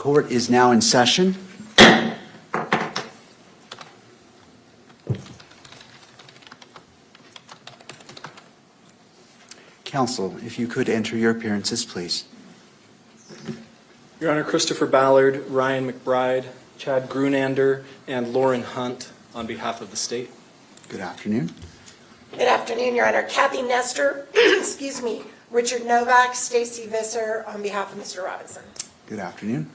Court is now in session. Counsel, if you could enter your appearances, please. Your Honor, Christopher Ballard, Ryan McBride, Chad Grunander, and Lauren Hunt on behalf of the state. Good afternoon. Good afternoon, Your Honor. Kathy Nestor, excuse me, Richard Novak, Stacy Visser on behalf of Mr. Robinson. Good afternoon.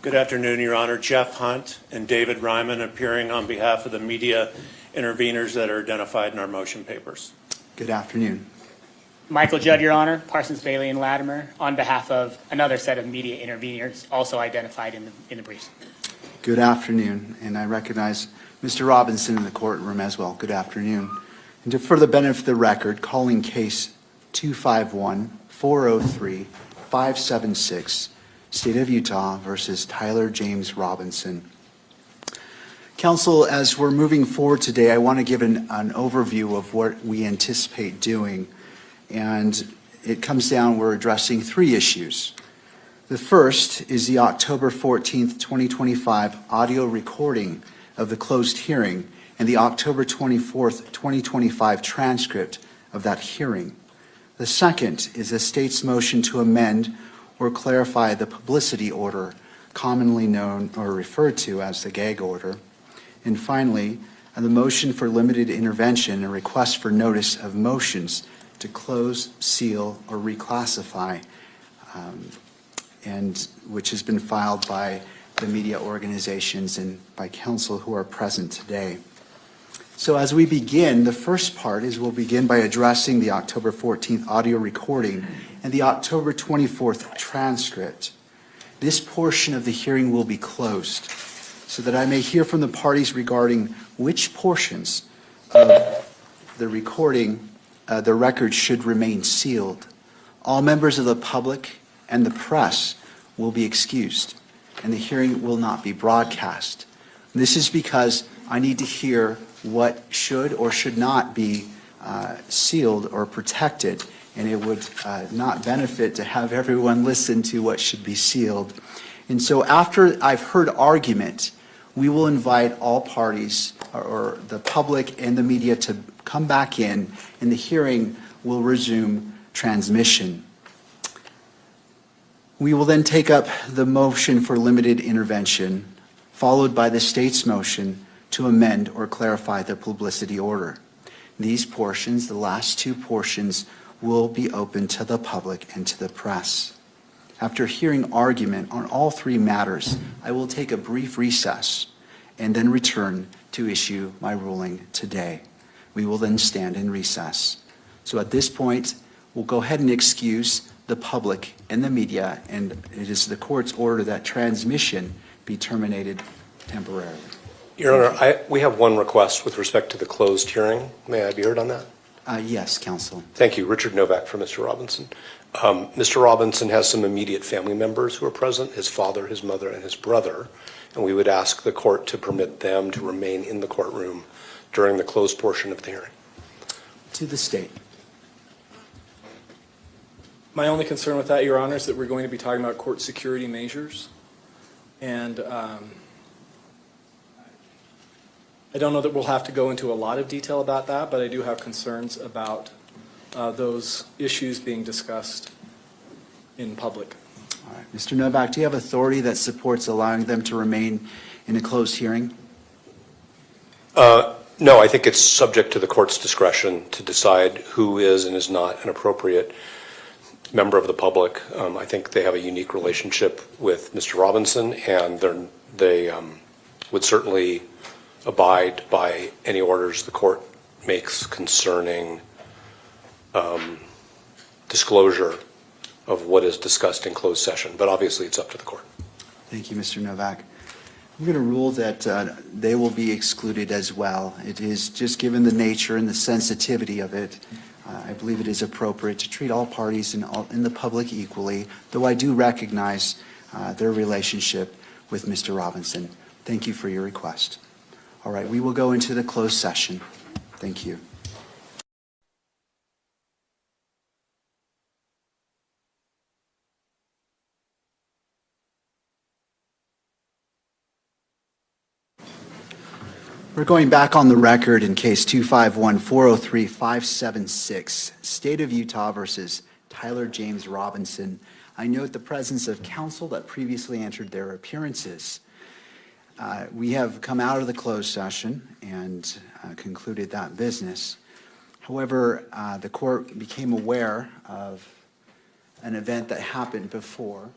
Good afternoon, Your Honor. Jeff Hunt and David Ryman appearing on behalf of the media interveners that are identified in our motion papers. Good afternoon. Michael Judd, Your Honor, Parsons, Bailey, and Latimer, on behalf of another set of media interveners also identified in the briefs. Good afternoon, and I recognize Mr. Robinson in the courtroom as well. Good afternoon. And for the benefit of the record, calling case 251-403-576, State of Utah versus Tyler James Robinson. Counsel, as we're moving forward today, I want to give an overview of what we anticipate doing. And it comes down, we're addressing three issues. The first is the October 14th, 2025 audio recording of the closed hearing and the October 24th, 2025 transcript of that hearing. The second is the state's motion to amend or clarify the publicity order, commonly known or referred to as the gag order. And finally, the motion for limited intervention and request for notice of motions to close, seal, or reclassify, and which has been filed by the media organizations and by counsel who are present today. So as we begin, the first part is we'll begin by addressing the October 14th audio recording and the October 24th transcript. This portion of the hearing will be closed so that I may hear from the parties regarding which portions of the recording the record should remain sealed. All members of the public and the press will be excused, and the hearing will not be broadcast. This is because I need to hear what should or should not be sealed or protected, and it would not benefit to have everyone listen to what should be sealed. And so after I've heard argument, we will invite all parties or the public and the media to come back in, and the hearing will resume transmission. We will then take up the motion for limited intervention, followed by the state's motion to amend or clarify the publicity order. These portions, the last two portions, will be open to the public and to the press. After hearing argument on all three matters, I will take a brief recess and then return to issue my ruling today. We will then stand in recess. So at this point, we'll go ahead and excuse the public and the media, and it is the court's order that transmission be terminated temporarily. Your Honor, we have one request with respect to the closed hearing. May I be heard on that? Yes, counsel. Thank you. Richard Novak for Mr. Robinson. Mr. Robinson has some immediate family members who are present, his father, his mother, and his brother, and we would ask the court to permit them to remain in the courtroom during the closed portion of the hearing. To the state. My only concern with that, Your Honor, is that we're going to be talking about court security measures. And I don't know that we'll have to go into a lot of detail about that, but I do have concerns about those issues being discussed in public. All right. Mr. Novak, do you have authority that supports allowing them to remain in a closed hearing? No, I think it's subject to the court's discretion to decide who is and is not an appropriate member of the public. I think they have a unique relationship with Mr. Robinson, and they would certainly abide by any orders the court makes concerning disclosure of what is discussed in closed session. But obviously, it's up to the court. Thank you, Mr. Novak. I'm going to rule that they will be excluded as well. It is just given the nature and the sensitivity of it, I believe it is appropriate to treat all parties in the public equally, though I do recognize their relationship with Mr. Robinson. Thank you for your request. All right, we will go into the closed session. Thank you. We're going back on the record in case 251-403-576, State of Utah versus Tyler James Robinson. I note the presence of counsel that previously entered their appearances. We have come out of the closed session and concluded that business. However, the court became aware of an event that happened before.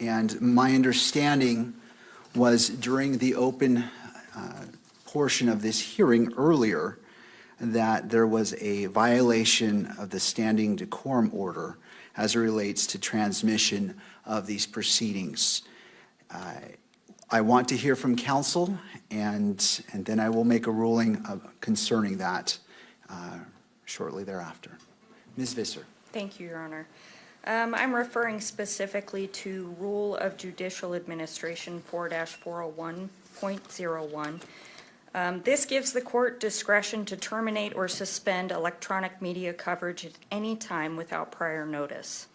And my understanding was during the open portion of this hearing earlier that there was a violation of the standing decorum order as it relates to transmission of these proceedings. I want to hear from counsel, and then I will make a ruling concerning that shortly thereafter. Ms. Visser. Thank you, Your Honor. I'm referring specifically to Rule of Judicial Administration 4-401.01. This gives the court discretion to terminate or suspend electronic media coverage at any time without prior notice,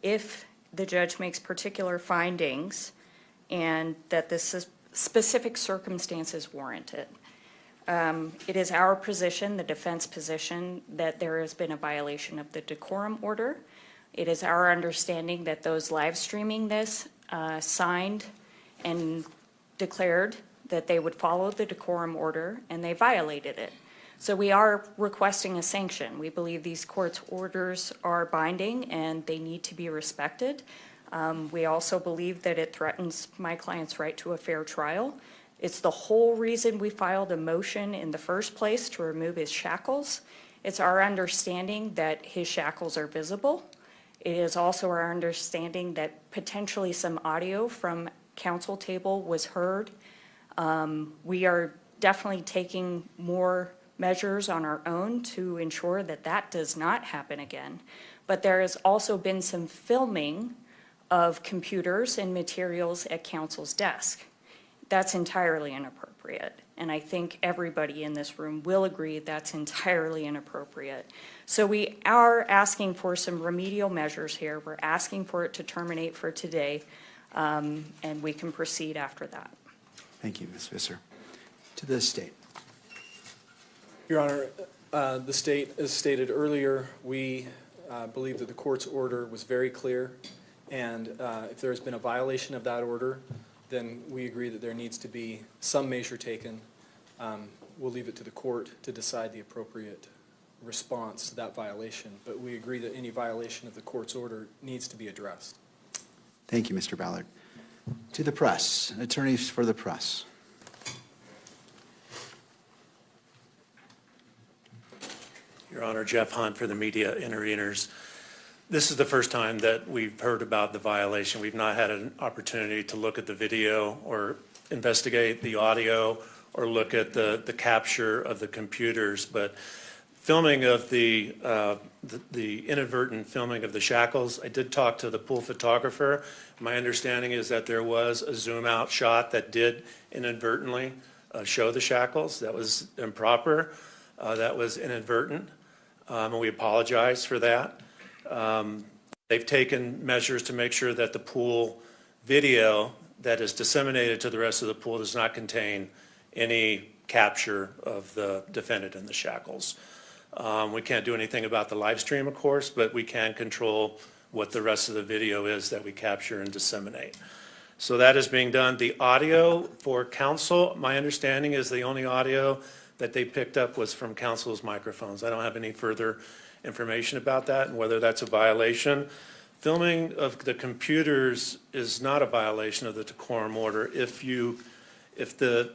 if the judge makes particular findings and that the specific circumstances warrant it. It is our position, the defense position, that there has been a violation of the decorum order. It is our understanding that those live streaming this signed and declared that they would follow the decorum order, and they violated it. So we are requesting a sanction. We believe these court's orders are binding and they need to be respected. We also believe that it threatens my client's right to a fair trial. It's the whole reason we filed a motion in the first place to remove his shackles. It's our understanding that his shackles are visible. It is also our understanding that potentially some audio from counsel table was heard. We are definitely taking more measures on our own to ensure that that does not happen again. But there has also been some filming of computers and materials at counsel's desk. That's entirely inappropriate. And I think everybody in this room will agree that's entirely inappropriate. So we are asking for some remedial measures here. We're asking for it to terminate for today, and we can proceed after that. Thank you, Ms. Visser. To the state. Your Honor, the state, as stated earlier, we believe that the court's order was very clear, and if there has been a violation of that order, then we agree that there needs to be some measure taken. We'll leave it to the court to decide the appropriate response to that violation, but we agree that any violation of the court's order needs to be addressed. Thank you, Mr. Ballard. To the press, attorneys for the press. Your Honor, Jeff Hunt for the media interveners. This is the first time that we've heard about the violation. We've not had an opportunity to look at the video or investigate the audio or look at the capture of the computers, but filming of the inadvertent filming of the shackles, I did talk to the pool photographer. My understanding is that there was a zoom out shot that did inadvertently show the shackles. That was improper. That was inadvertent, and we apologize for that. They've taken measures to make sure that the pool video that is disseminated to the rest of the pool does not contain any capture of the defendant in the shackles. We can't do anything about the live stream, of course, but we can control what the rest of the video is that we capture and disseminate. So that is being done. The audio for counsel, my understanding is the only audio that they picked up was from counsel's microphones. I don't have any further information about that and whether that's a violation. Filming of the computers is not a violation of the decorum order. If the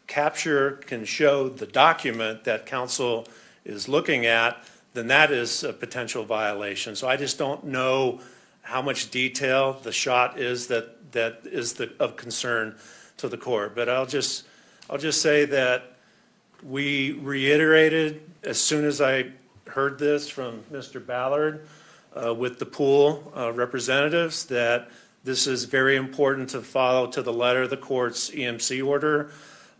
capture can show the document that counsel is looking at, then that is a potential violation. So I just don't know how much detail the shot is that is of concern to the court. But I'll just say that we reiterated as soon as I heard this from Mr. Ballard with the pool representatives that this is very important to follow to the letter the court's EMC order.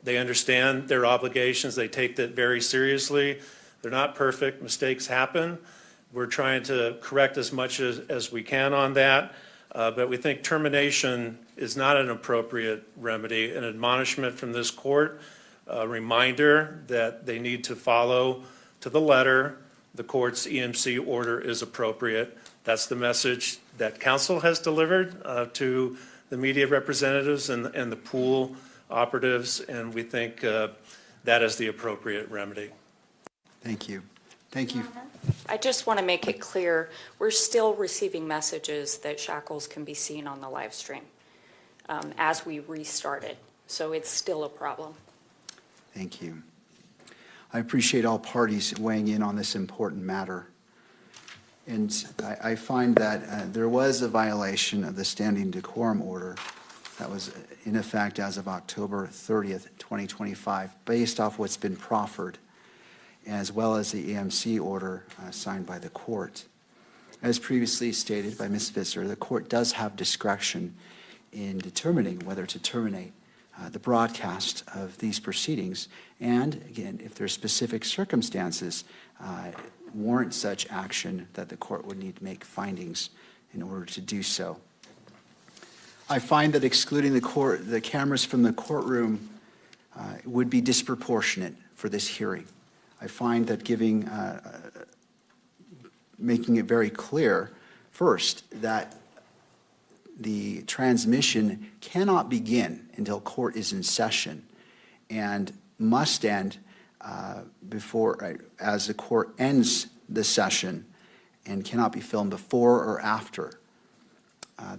They understand their obligations. They take that very seriously. They're not perfect. Mistakes happen. We're trying to correct as much as we can on that. But we think termination is not an appropriate remedy. An admonishment from this court, a reminder that they need to follow to the letter the court's EMC order is appropriate. That's the message that counsel has delivered to the media representatives and the pool operatives, and we think that is the appropriate remedy. Thank you. Thank you. I just want to make it clear, we're still receiving messages that Shackles can be seen on the live stream as we restart it. So it's still a problem. Thank you. I appreciate all parties weighing in on this important matter. And I find that there was a violation of the standing decorum order that was in effect as of October 30th, 2025, based off what's been proffered, as well as the EMC order signed by the court. As previously stated by Ms. Visser, the court does have discretion in determining whether to terminate the broadcast of these proceedings, and again, if there are specific circumstances warrant such action, that the court would need to make findings in order to do so. I find that excluding the cameras from the courtroom would be disproportionate for this hearing. I find that making it very clear, first, that the transmission cannot begin until court is in session and must end as the court ends the session, and cannot be filmed before or after.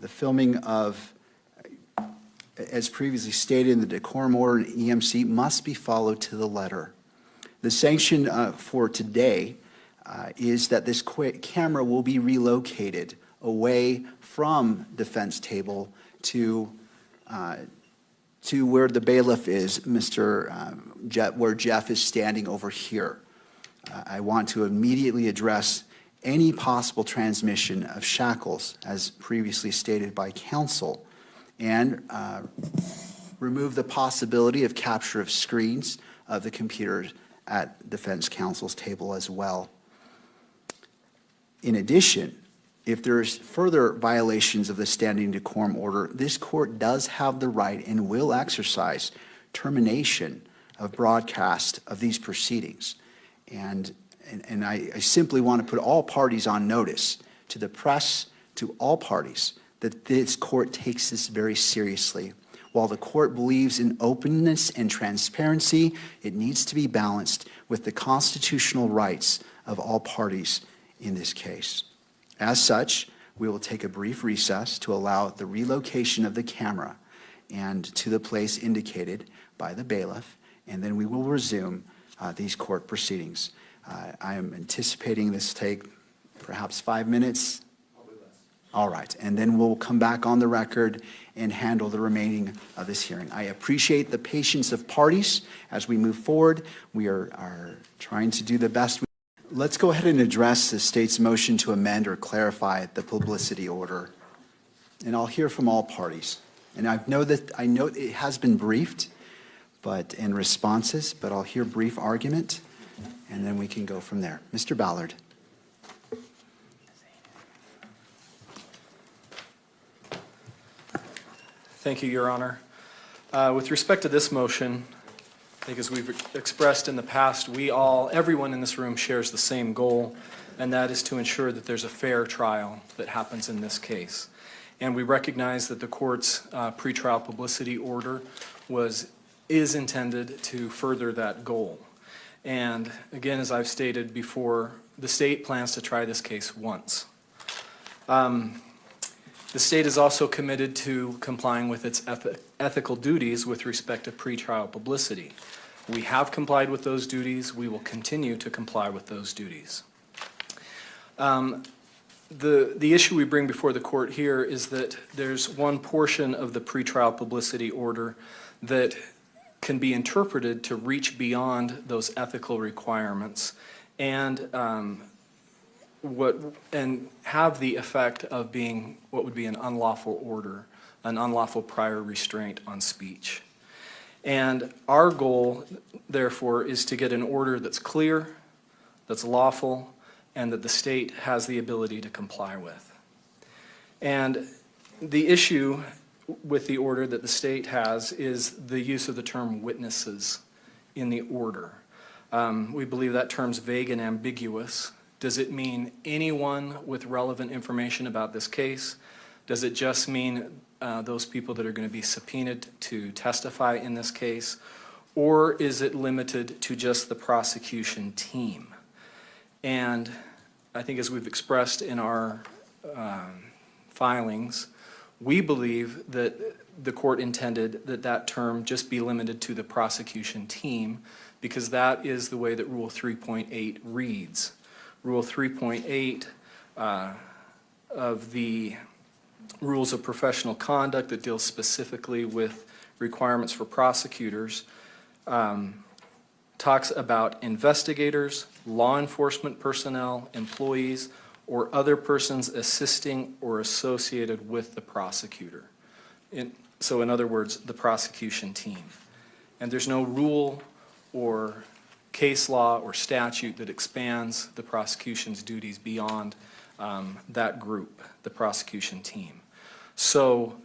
The filming of, as previously stated in the decorum order and EMC, must be followed to the letter. The sanction for today is that this camera will be relocated away from defense table to where the bailiff is, where Jeff is standing over here. I want to immediately address any possible transmission of Shackles, as previously stated by counsel, and remove the possibility of capture of screens of the computers at defense counsel's table as well. In addition, if there's further violations of the standing decorum order, this court does have the right and will exercise termination of broadcast of these proceedings. And I simply want to put all parties on notice, to the press, to all parties, that this court takes this very seriously. While the court believes in openness and transparency, it needs to be balanced with the constitutional rights of all parties in this case. As such, we will take a brief recess to allow the relocation of the camera and to the place indicated by the bailiff, and then we will resume these court proceedings. I am anticipating this take perhaps 5 minutes. All right, and then we'll come back on the record and handle the remaining of this hearing. I appreciate the patience of parties as we move forward. We are trying to do the best. Let's go ahead and address the state's motion to amend or clarify the publicity order. And I'll hear from all parties. And I know it has been briefed, but in responses, but I'll hear brief argument, and then we can go from there. Mr. Ballard. Thank you, Your Honor. With respect to this motion, I think as we've expressed in the past, everyone in this room shares the same goal, and that is to ensure that there's a fair trial that happens in this case. And we recognize that the court's pretrial publicity order is intended to further that goal. And again, as I've stated before, the state plans to try this case once. The state is also committed to complying with its ethical duties with respect to pretrial publicity. We have complied with those duties. We will continue to comply with those duties. The issue we bring before the court here is that there's one portion of the pretrial publicity order that can be interpreted to reach beyond those ethical requirements and have the effect of being what would be an unlawful order, an unlawful prior restraint on speech. And our goal, therefore, is to get an order that's clear, that's lawful, and that the state has the ability to comply with. And the issue with the order that the state has is the use of the term witnesses in the order. We believe that term's vague and ambiguous. Does it mean anyone with relevant information about this case? Does it just mean those people that are going to be subpoenaed to testify in this case? Or is it limited to just the prosecution team? And I think as we've expressed in our filings, we believe that the court intended that that term just be limited to the prosecution team, because that is the way that Rule 3.8 reads. Rule 3.8 of the Rules of Professional Conduct that deals specifically with requirements for prosecutors talks about investigators, law enforcement personnel, employees, or other persons assisting or associated with the prosecutor. So in other words, the prosecution team. And there's no rule or case law or statute that expands the prosecution's duties beyond that group, the prosecution team. So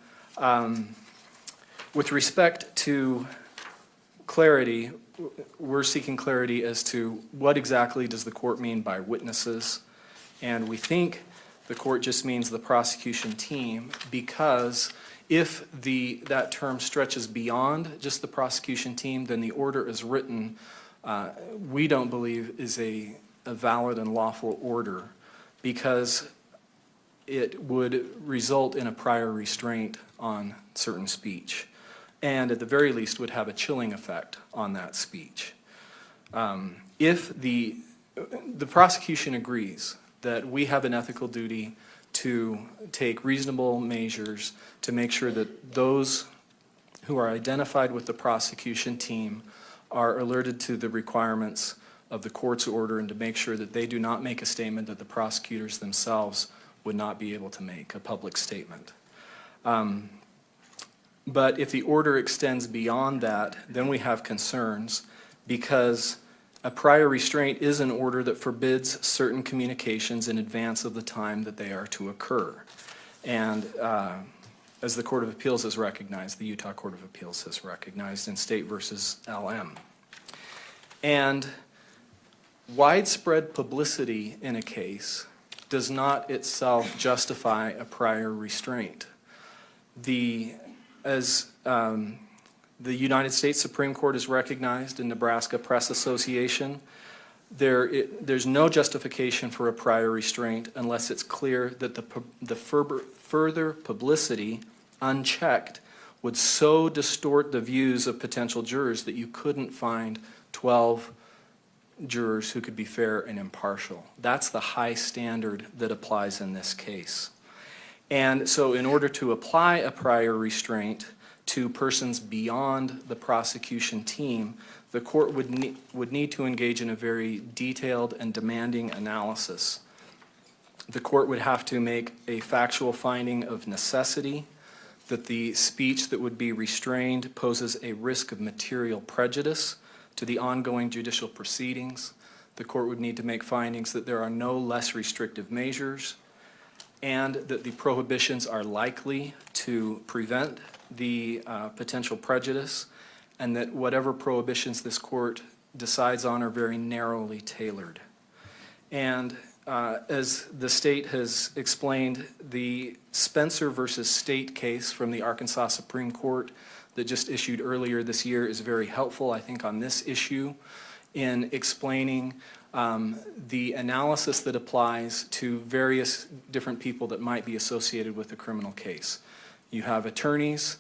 with respect to clarity, we're seeking clarity as to what exactly does the court mean by witnesses. And we think the court just means the prosecution team, because if that term stretches beyond just the prosecution team, then the order as written, we don't believe is a valid and lawful order, because it would result in a prior restraint on certain speech, and at the very least would have a chilling effect on that speech. If the prosecution agrees that we have an ethical duty to take reasonable measures to make sure that those who are identified with the prosecution team are alerted to the requirements of the court's order, and to make sure that they do not make a statement that the prosecutors themselves would not be able to make, a public statement. But if the order extends beyond that, then we have concerns, because a prior restraint is an order that forbids certain communications in advance of the time that they are to occur. And as the Court of Appeals has recognized, the Utah Court of Appeals has recognized in State versus LM. And widespread publicity in a case does not itself justify a prior restraint. As the United States Supreme Court has recognized in Nebraska Press Association, there's no justification for a prior restraint unless it's clear that the further publicity, unchecked, would so distort the views of potential jurors that you couldn't find 12 jurors who could be fair and impartial. That's the high standard that applies in this case. And so in order to apply a prior restraint to persons beyond the prosecution team, the court would need to engage in a very detailed and demanding analysis. The court would have to make a factual finding of necessity, that the speech that would be restrained poses a risk of material prejudice to the ongoing judicial proceedings. The court would need to make findings that there are no less restrictive measures, and that the prohibitions are likely to prevent the potential prejudice, and that whatever prohibitions this court decides on are very narrowly tailored. And as the state has explained, the Spencer versus State case from the Arkansas Supreme Court that just issued earlier this year is very helpful, I think, on this issue in explaining the analysis that applies to various different people that might be associated with a criminal case. You have attorneys,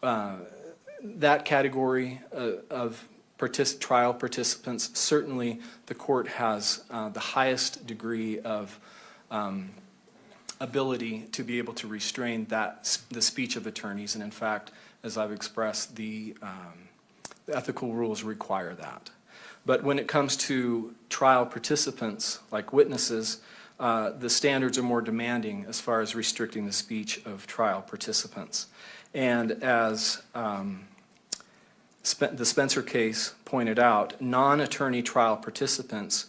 that category of trial participants. Certainly the court has the highest degree of ability to be able to restrain the speech of attorneys, and in fact, as I've expressed, the ethical rules require that. But when it comes to trial participants, like witnesses, the standards are more demanding as far as restricting the speech of trial participants. And as the Spencer case pointed out, non-attorney trial participants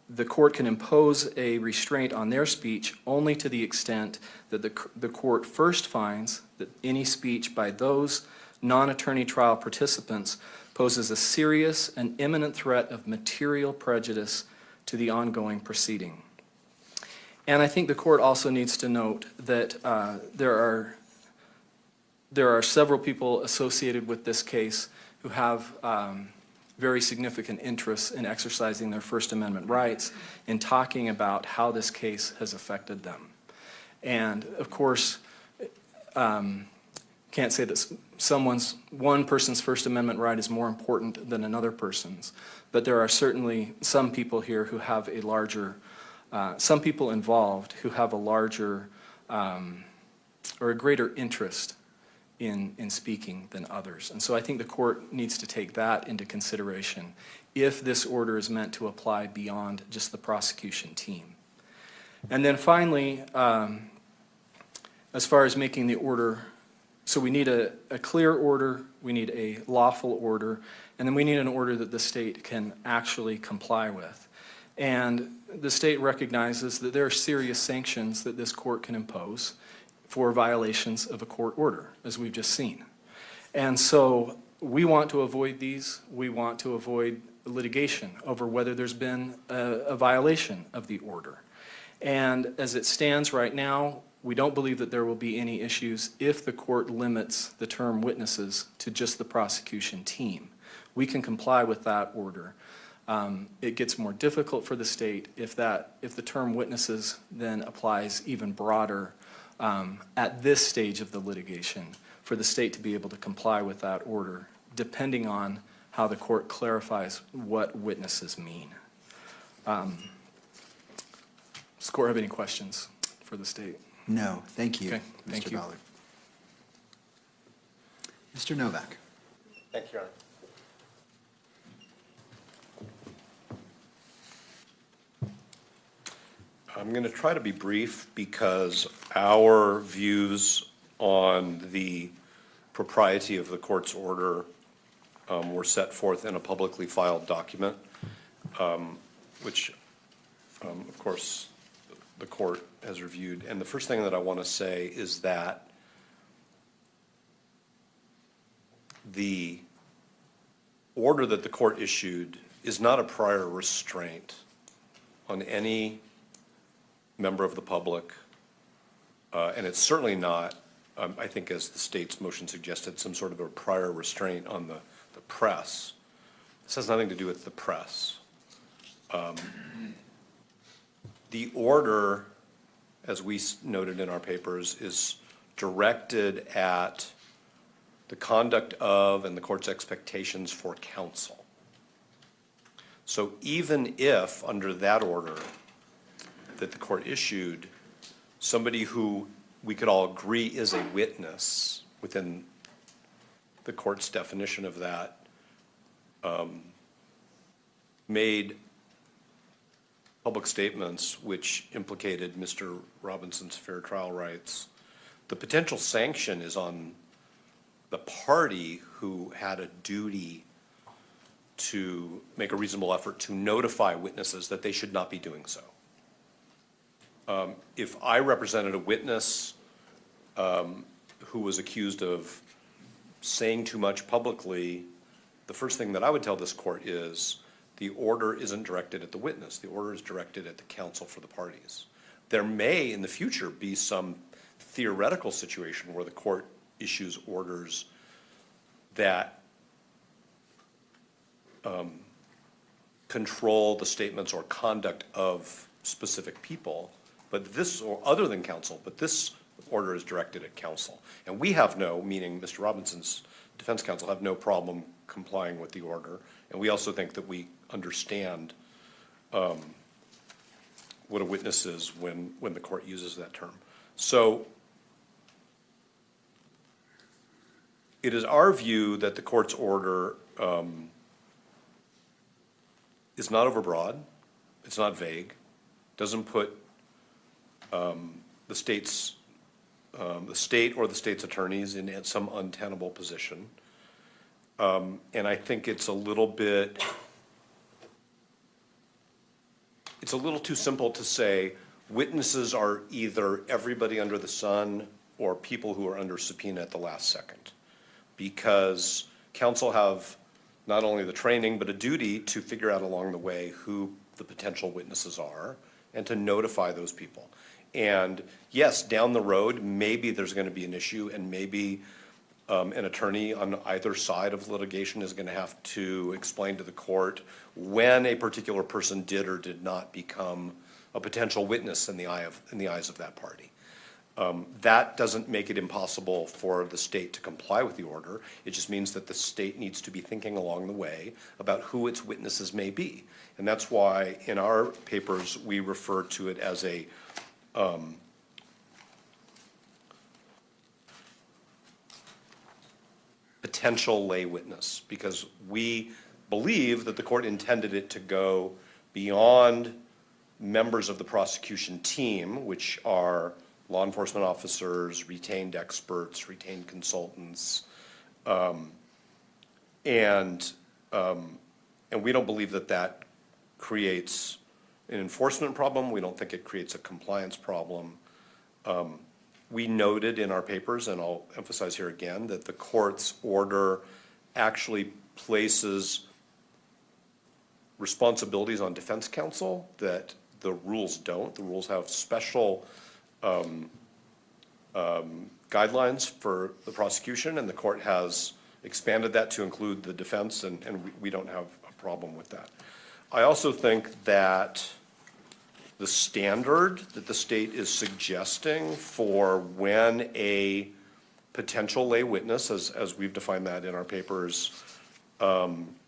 the court can impose a restraint on their speech only to the extent that the court first finds that any speech by those non-attorney trial participants poses a serious and imminent threat of material prejudice to the ongoing proceeding. And I think the court also needs to note that there are several people associated with this case who have very significant interests in exercising their First Amendment rights, in talking about how this case has affected them. And of course, can't say that one person's First Amendment right is more important than another person's, but there are certainly some people here who have a larger, some people involved who have a larger or a greater interest in speaking than others. And so I think the court needs to take that into consideration if this order is meant to apply beyond just the prosecution team. And then finally, as far as making the order, so we need a clear order, we need a lawful order, and then we need an order that the state can actually comply with. And the state recognizes that there are serious sanctions that this court can impose for violations of a court order, as we've just seen. And so we want to avoid these. We want to avoid litigation over whether there's been a violation of the order. And as it stands right now, we don't believe that there will be any issues if the court limits the term witnesses to just the prosecution team. We can comply with that order. It gets more difficult for the state if the term witnesses then applies even broader at this stage of the litigation, for the state to be able to comply with that order, depending on how the court clarifies what witnesses mean. Does the court have any questions for the state? No, thank you, Okay, thank Mr. you. Ballard. Mr. Novak. Thank you, Your Honor. I'm going to try to be brief because our views on the propriety of the court's order were set forth in a publicly filed document, which, of course, the court has reviewed. And the first thing that I want to say is that the order that the court issued is not a prior restraint on any member of the public, and it's certainly not, I think as the state's motion suggested, some sort of a prior restraint on the press. This has nothing to do with the press. The order, as we noted in our papers, is directed at the conduct of and the court's expectations for counsel. So even if, under that order that the court issued, somebody who we could all agree is a witness within the court's definition of that, made public statements which implicated Mr. Robinson's fair trial rights, the potential sanction is on the party who had a duty to make a reasonable effort to notify witnesses that they should not be doing so. If I represented a witness who was accused of saying too much publicly, the first thing that I would tell this court is the order isn't directed at the witness. The order is directed at the counsel for the parties. There may, in the future, be some theoretical situation where the court issues orders that control the statements or conduct of specific people, but this, or other than counsel, but this order is directed at counsel. And we have no, meaning Mr. Robinson's defense counsel, have no problem complying with the order. And we also think that we understand what a witness is when the court uses that term. So it is our view that the court's order is not overbroad, it's not vague, doesn't put the state or the state's attorneys in some untenable position. And I think it's a little bit it's a little too simple to say witnesses are either everybody under the sun or people who are under subpoena at the last second. Because counsel have not only the training, but a duty to figure out along the way who the potential witnesses are and to notify those people. And yes, down the road, maybe there's going to be an issue, and maybe an attorney on either side of litigation is going to have to explain to the court when a particular person did or did not become a potential witness in the eyes of that party. That doesn't make it impossible for the state to comply with the order. It just means that the state needs to be thinking along the way about who its witnesses may be. And that's why in our papers, we refer to it as a potential lay witness, because we believe that the court intended it to go beyond members of the prosecution team, which are law enforcement officers, retained experts, retained consultants, and we don't believe that that creates an enforcement problem. We don't think it creates a compliance problem. We noted in our papers, and I'll emphasize here again, that the court's order actually places responsibilities on defense counsel that the rules don't. The rules have special guidelines for the prosecution, and the court has expanded that to include the defense, and we don't have a problem with that. I also think that the standard that the state is suggesting for when a potential lay witness, as we've defined that in our papers,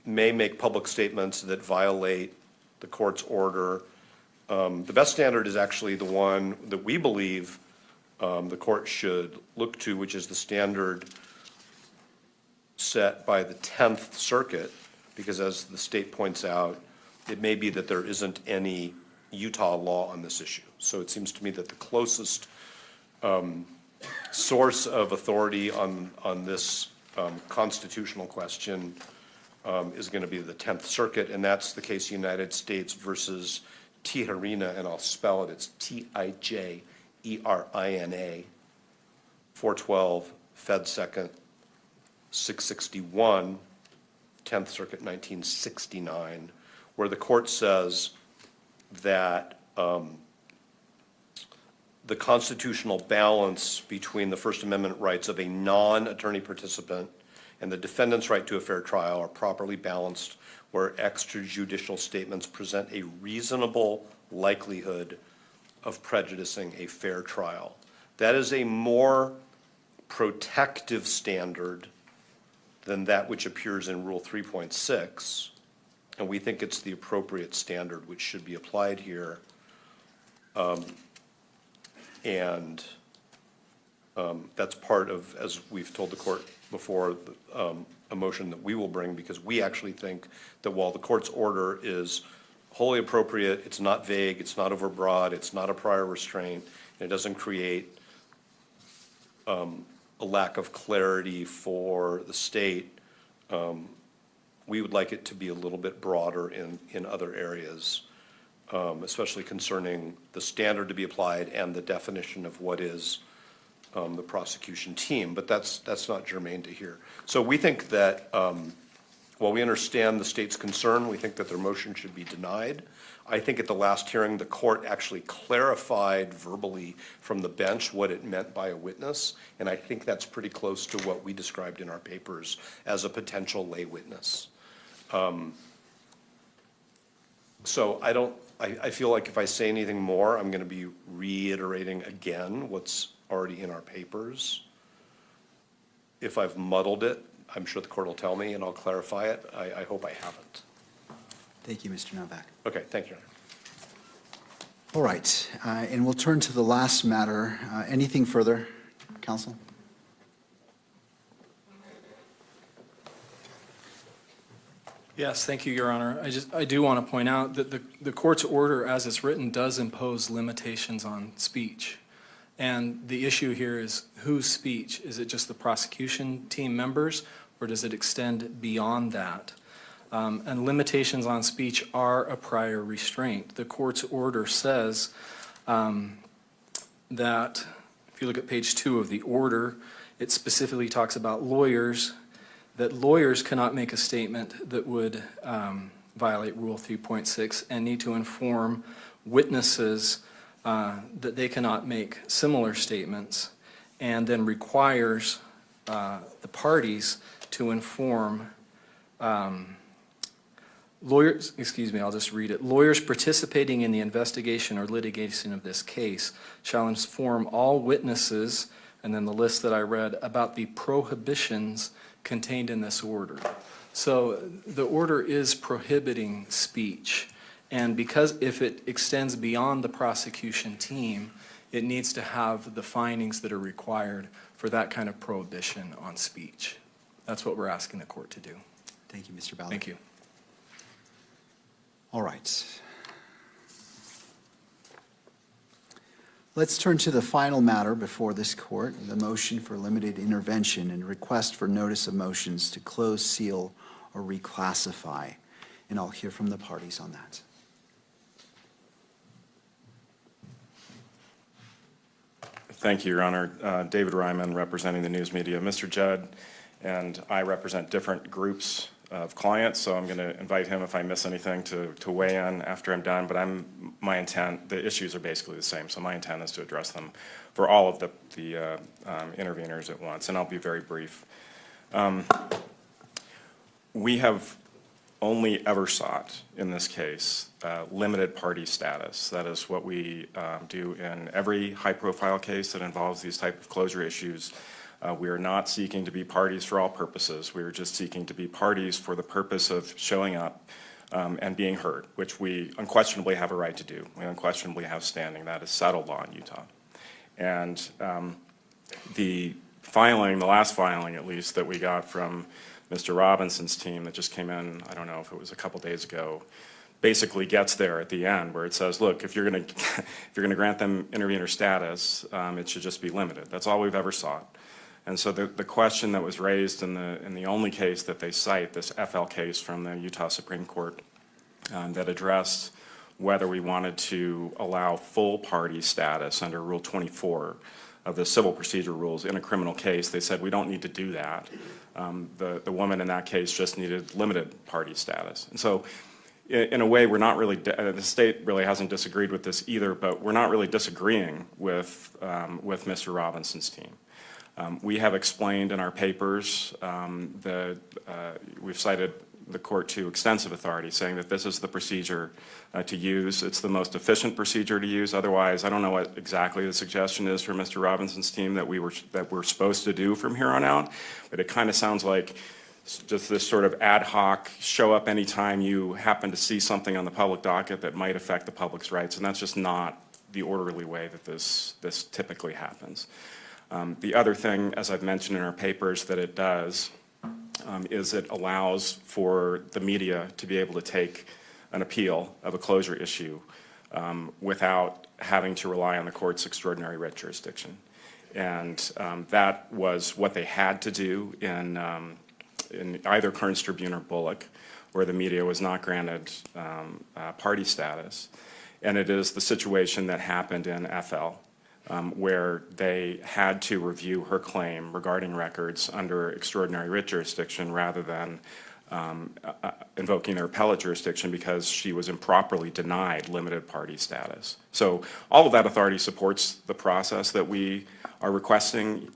may make public statements that violate the court's order. The best standard is actually the one that we believe the court should look to, which is the standard set by the 10th Circuit, because as the state points out, it may be that there isn't any Utah law on this issue. So it seems to me that the closest source of authority on this constitutional question is going to be the 10th Circuit, and that's the case United States versus Tijerina, and I'll spell it, it's Tijerina, 412 Fed 2nd 661, 10th Circuit 1969, where the court says that the constitutional balance between the First Amendment rights of a non-attorney participant and the defendant's right to a fair trial are properly balanced where extrajudicial statements present a reasonable likelihood of prejudicing a fair trial. That is a more protective standard than that which appears in Rule 3.6, and we think it's the appropriate standard which should be applied here. That's part of, as we've told the court before, a motion that we will bring, because we actually think that while the court's order is wholly appropriate, it's not vague, it's not overbroad, it's not a prior restraint, and it doesn't create a lack of clarity for the state, we would like it to be a little bit broader in other areas, especially concerning the standard to be applied and the definition of what is the prosecution team, but that's not germane to here. So we think that while we understand the state's concern, we think that their motion should be denied. I think at the last hearing, the court actually clarified verbally from the bench what it meant by a witness, and I think that's pretty close to what we described in our papers as a potential lay witness. So I feel like if I say anything more, I'm going to be reiterating again what's already in our papers. If I've muddled it, I'm sure the court will tell me and I'll clarify it. I hope I haven't. Thank you, Mr. Novak. Okay, thank you, Your Honor. All right, and we'll turn to the last matter. Anything further, counsel? Yes, thank you, Your Honor. I do want to point out that the court's order as it's written does impose limitations on speech. And the issue here is whose speech? Is it just the prosecution team members, or does it extend beyond that? And limitations on speech are a prior restraint. The court's order says that, if you look at page 2 of the order, it specifically talks about lawyers, that lawyers cannot make a statement that would violate Rule 3.6 and need to inform witnesses that they cannot make similar statements, and then requires the parties to inform lawyers, I'll just read it. Lawyers participating in the investigation or litigation of this case shall inform all witnesses, and then the list that I read, about the prohibitions contained in this order. So the order is prohibiting speech. And because if it extends beyond the prosecution team, it needs to have the findings that are required for that kind of prohibition on speech. That's what we're asking the court to do. Thank you, Mr. Ballard. Thank you. All right. Let's turn to the final matter before this court, the motion for limited intervention and request for notice of motions to close, seal, or reclassify. And I'll hear from the parties on that. Thank you, Your Honor. David Ryman, representing the news media. Mr. Judd and I represent different groups of clients, so I'm going to invite him, if I miss anything, to weigh in after I'm done. But my intent, the issues are basically the same, so my intent is to address them for all of the interveners at once, and I'll be very brief. We have only ever sought, in this case, limited party status. That is what we do in every high-profile case that involves these type of closure issues. We are not seeking to be parties for all purposes. We are just seeking to be parties for the purpose of showing up and being heard, which we unquestionably have a right to do. We unquestionably have standing. That is settled law in Utah. And the filing, the last filing at least, that we got from Mr. Robinson's team that just came in, I don't know if it was a couple days ago, basically gets there at the end where it says, look, if you're going to grant them intervener status, it should just be limited. That's all we've ever sought. And so the question that was raised in the only case that they cite, this FL case from the Utah Supreme Court, that addressed whether we wanted to allow full party status under Rule 24 of the civil procedure rules in a criminal case, they said we don't need to do that. The woman in that case just needed limited party status. And so in a way, we're not really, the state really hasn't disagreed with this either, but we're not really disagreeing with Mr. Robinson's team. We have explained in our papers we've cited the court to extensive authority saying that this is the procedure to use. It's the most efficient procedure to use. Otherwise, I don't know what exactly the suggestion is for Mr. Robinson's team that we're supposed to do from here on out, but it kind of sounds like just this sort of ad hoc, show up anytime you happen to see something on the public docket that might affect the public's rights, and that's just not the orderly way that this typically happens. The other thing, as I've mentioned in our papers, that it does is it allows for the media to be able to take an appeal of a closure issue without having to rely on the court's extraordinary writ jurisdiction. And that was what they had to do in either Kearns Tribune or Bullock, where the media was not granted party status. And it is the situation that happened in FL, where they had to review her claim regarding records under extraordinary writ jurisdiction rather than invoking their appellate jurisdiction because she was improperly denied limited party status. So all of that authority supports the process that we are requesting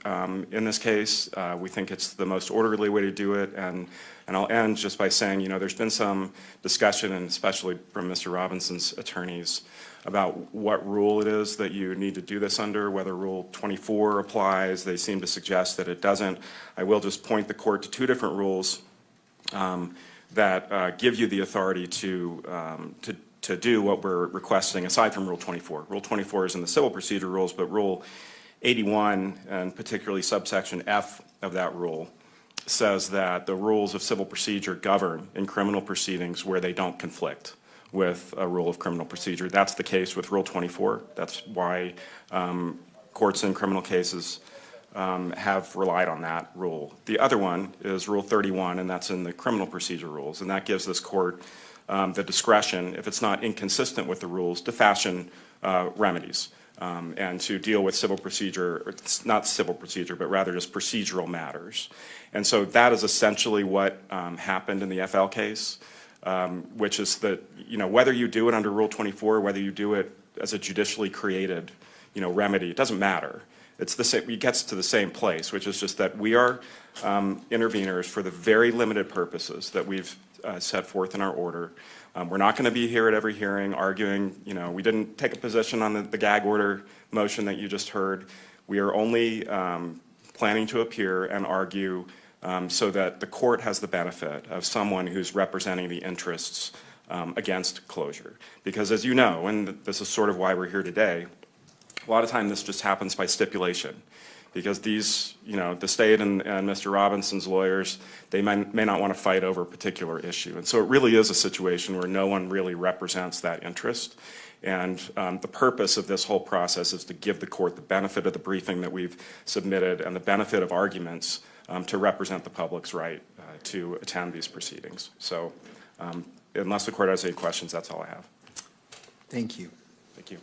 in this case. We think it's the most orderly way to do it, and I'll end just by saying, there's been some discussion, and especially from Mr. Robinson's attorneys, about what rule it is that you need to do this under, whether Rule 24 applies. They seem to suggest that it doesn't. I will just point the court to two different rules that give you the authority to do what we're requesting aside from Rule 24. Rule 24 is in the civil procedure rules, but Rule 81, and particularly subsection F of that rule, says that the rules of civil procedure govern in criminal proceedings where they don't conflict with a rule of criminal procedure. That's the case with Rule 24. That's why courts in criminal cases have relied on that rule. The other one is Rule 31, and that's in the criminal procedure rules, and that gives this court the discretion, if it's not inconsistent with the rules, to fashion remedies and to deal with civil procedure, or it's not civil procedure, but rather just procedural matters. And so that is essentially what happened in the FL case, which is that, whether you do it under Rule 24, whether you do it as a judicially created, remedy, it doesn't matter. It's the same, it gets to the same place, which is just that we are interveners for the very limited purposes that we've set forth in our order. We're not going to be here at every hearing arguing, we didn't take a position on the gag order motion that you just heard. We are only planning to appear and argue so that the court has the benefit of someone who's representing the interests against closure. Because as you know, and this is sort of why we're here today, a lot of time this just happens by stipulation. Because these, the state and Mr. Robinson's lawyers, they may not want to fight over a particular issue. And so it really is a situation where no one really represents that interest. And the purpose of this whole process is to give the court the benefit of the briefing that we've submitted and the benefit of arguments to represent the public's right to attend these proceedings. So unless the court has any questions, that's all I have. Thank you. Thank you.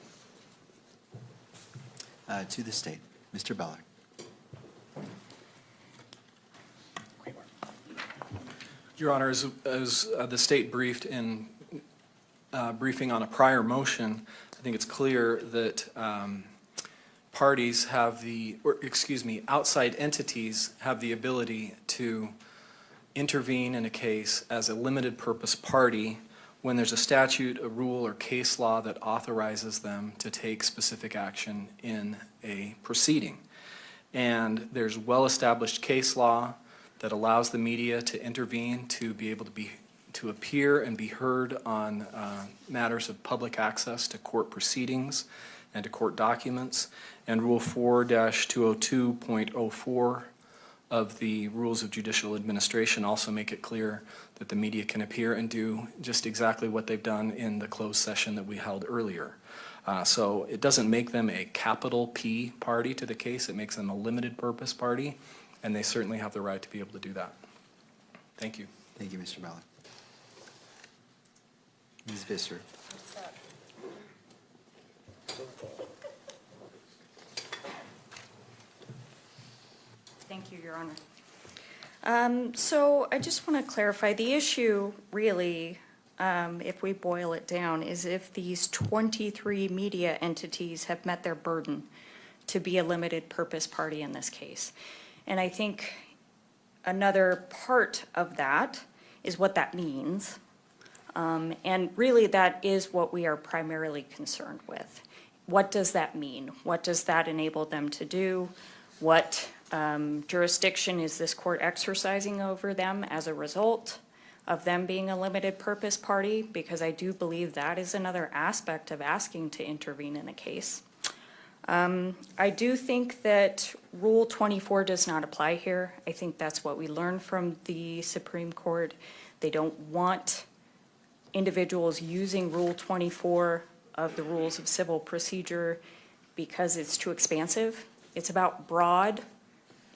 To the state, Mr. Ballard. Your Honor, as the state briefed in briefing on a prior motion, I think it's clear that parties have outside entities have the ability to intervene in a case as a limited purpose party when there's a statute, a rule, or case law that authorizes them to take specific action in a proceeding. And there's well-established case law that allows the media to intervene, to be able to appear and be heard on matters of public access to court proceedings and to court documents. And Rule 4-202.04 of the Rules of Judicial Administration also make it clear that the media can appear and do just exactly what they've done in the closed session that we held earlier. So it doesn't make them a capital P party to the case, it makes them a limited purpose party, and they certainly have the right to be able to do that. Thank you. Thank you, Mr. Ballard. Ms. Visser. Thank you, Your Honor. So I just want to clarify, the issue really, if we boil it down, is if these 23 media entities have met their burden to be a limited purpose party in this case. And I think another part of that is what that means. And really that is what we are primarily concerned with. What does that mean? What does that enable them to do? What jurisdiction is this court exercising over them as a result of them being a limited purpose party? Because I do believe that is another aspect of asking to intervene in a case. I do think that Rule 24 does not apply here. I think that's what we learned from the Supreme Court. They don't want individuals using Rule 24 of the Rules of Civil Procedure because it's too expansive. It's about broad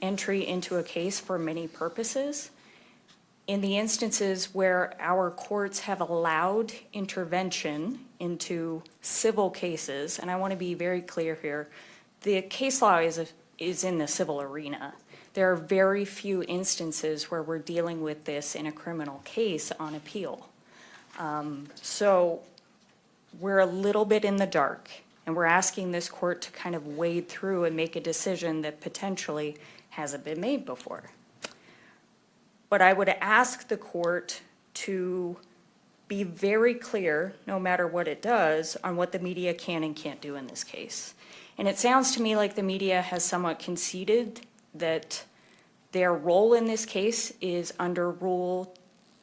entry into a case for many purposes. In the instances where our courts have allowed intervention into civil cases, and I want to be very clear here, the case law is in the civil arena. There are very few instances where we're dealing with this in a criminal case on appeal. So we're a little bit in the dark, and we're asking this court to kind of wade through and make a decision that potentially hasn't been made before. But I would ask the court to be very clear, no matter what it does, on what the media can and can't do in this case. And it sounds to me like the media has somewhat conceded that their role in this case is under Rule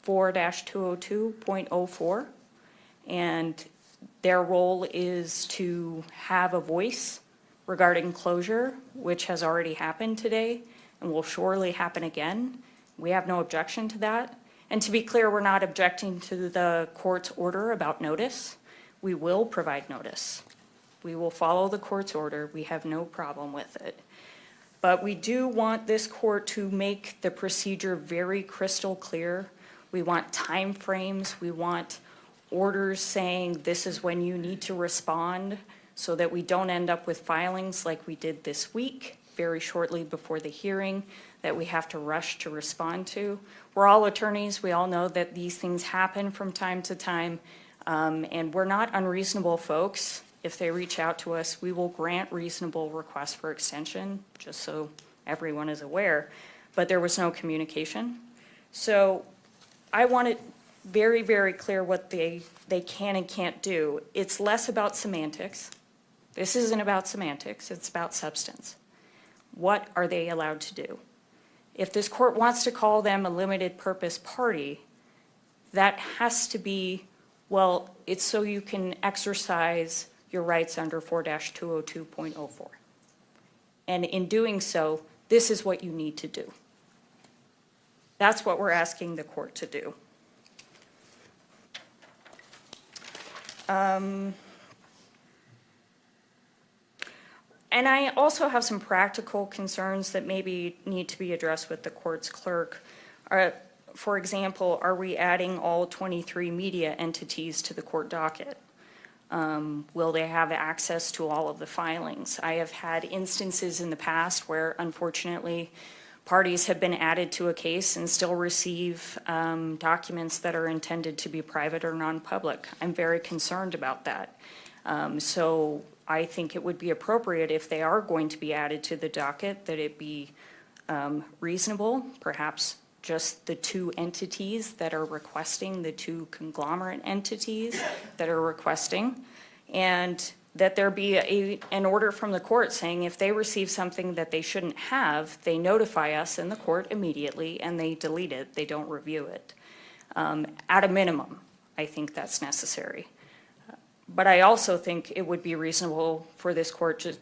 4-202.04, and their role is to have a voice regarding closure, which has already happened today and will surely happen again. We have no objection to that. And to be clear, we're not objecting to the court's order about notice. We will provide notice. We will follow the court's order. We have no problem with it. But we do want this court to make the procedure very crystal clear. We want timeframes. We want orders saying this is when you need to respond so that we don't end up with filings like we did this week, very shortly before the hearing, that we have to rush to respond to. We're all attorneys. We all know that these things happen from time to time, and we're not unreasonable folks. If they reach out to us, we will grant reasonable requests for extension, just so everyone is aware. But there was no communication. So I want it very, very clear what they can and can't do. It's less about semantics. This isn't about semantics. It's about substance. What are they allowed to do? If this court wants to call them a limited purpose party, that has to be, well, it's so you can exercise your rights under 4-202.04. And in doing so, this is what you need to do. That's what we're asking the court to do. And I also have some practical concerns that maybe need to be addressed with the court's clerk. For example, are we adding all 23 media entities to the court docket? Will they have access to all of the filings? I have had instances in the past where, unfortunately, parties have been added to a case and still receive documents that are intended to be private or non-public. I'm very concerned about that. So I think it would be appropriate, if they are going to be added to the docket, that it be reasonable, perhaps just the two entities that are requesting, the two conglomerate entities that are requesting, and that there be an order from the court saying if they receive something that they shouldn't have, they notify us in the court immediately and they delete it, they don't review it. At a minimum, I think that's necessary. But I also think it would be reasonable for this court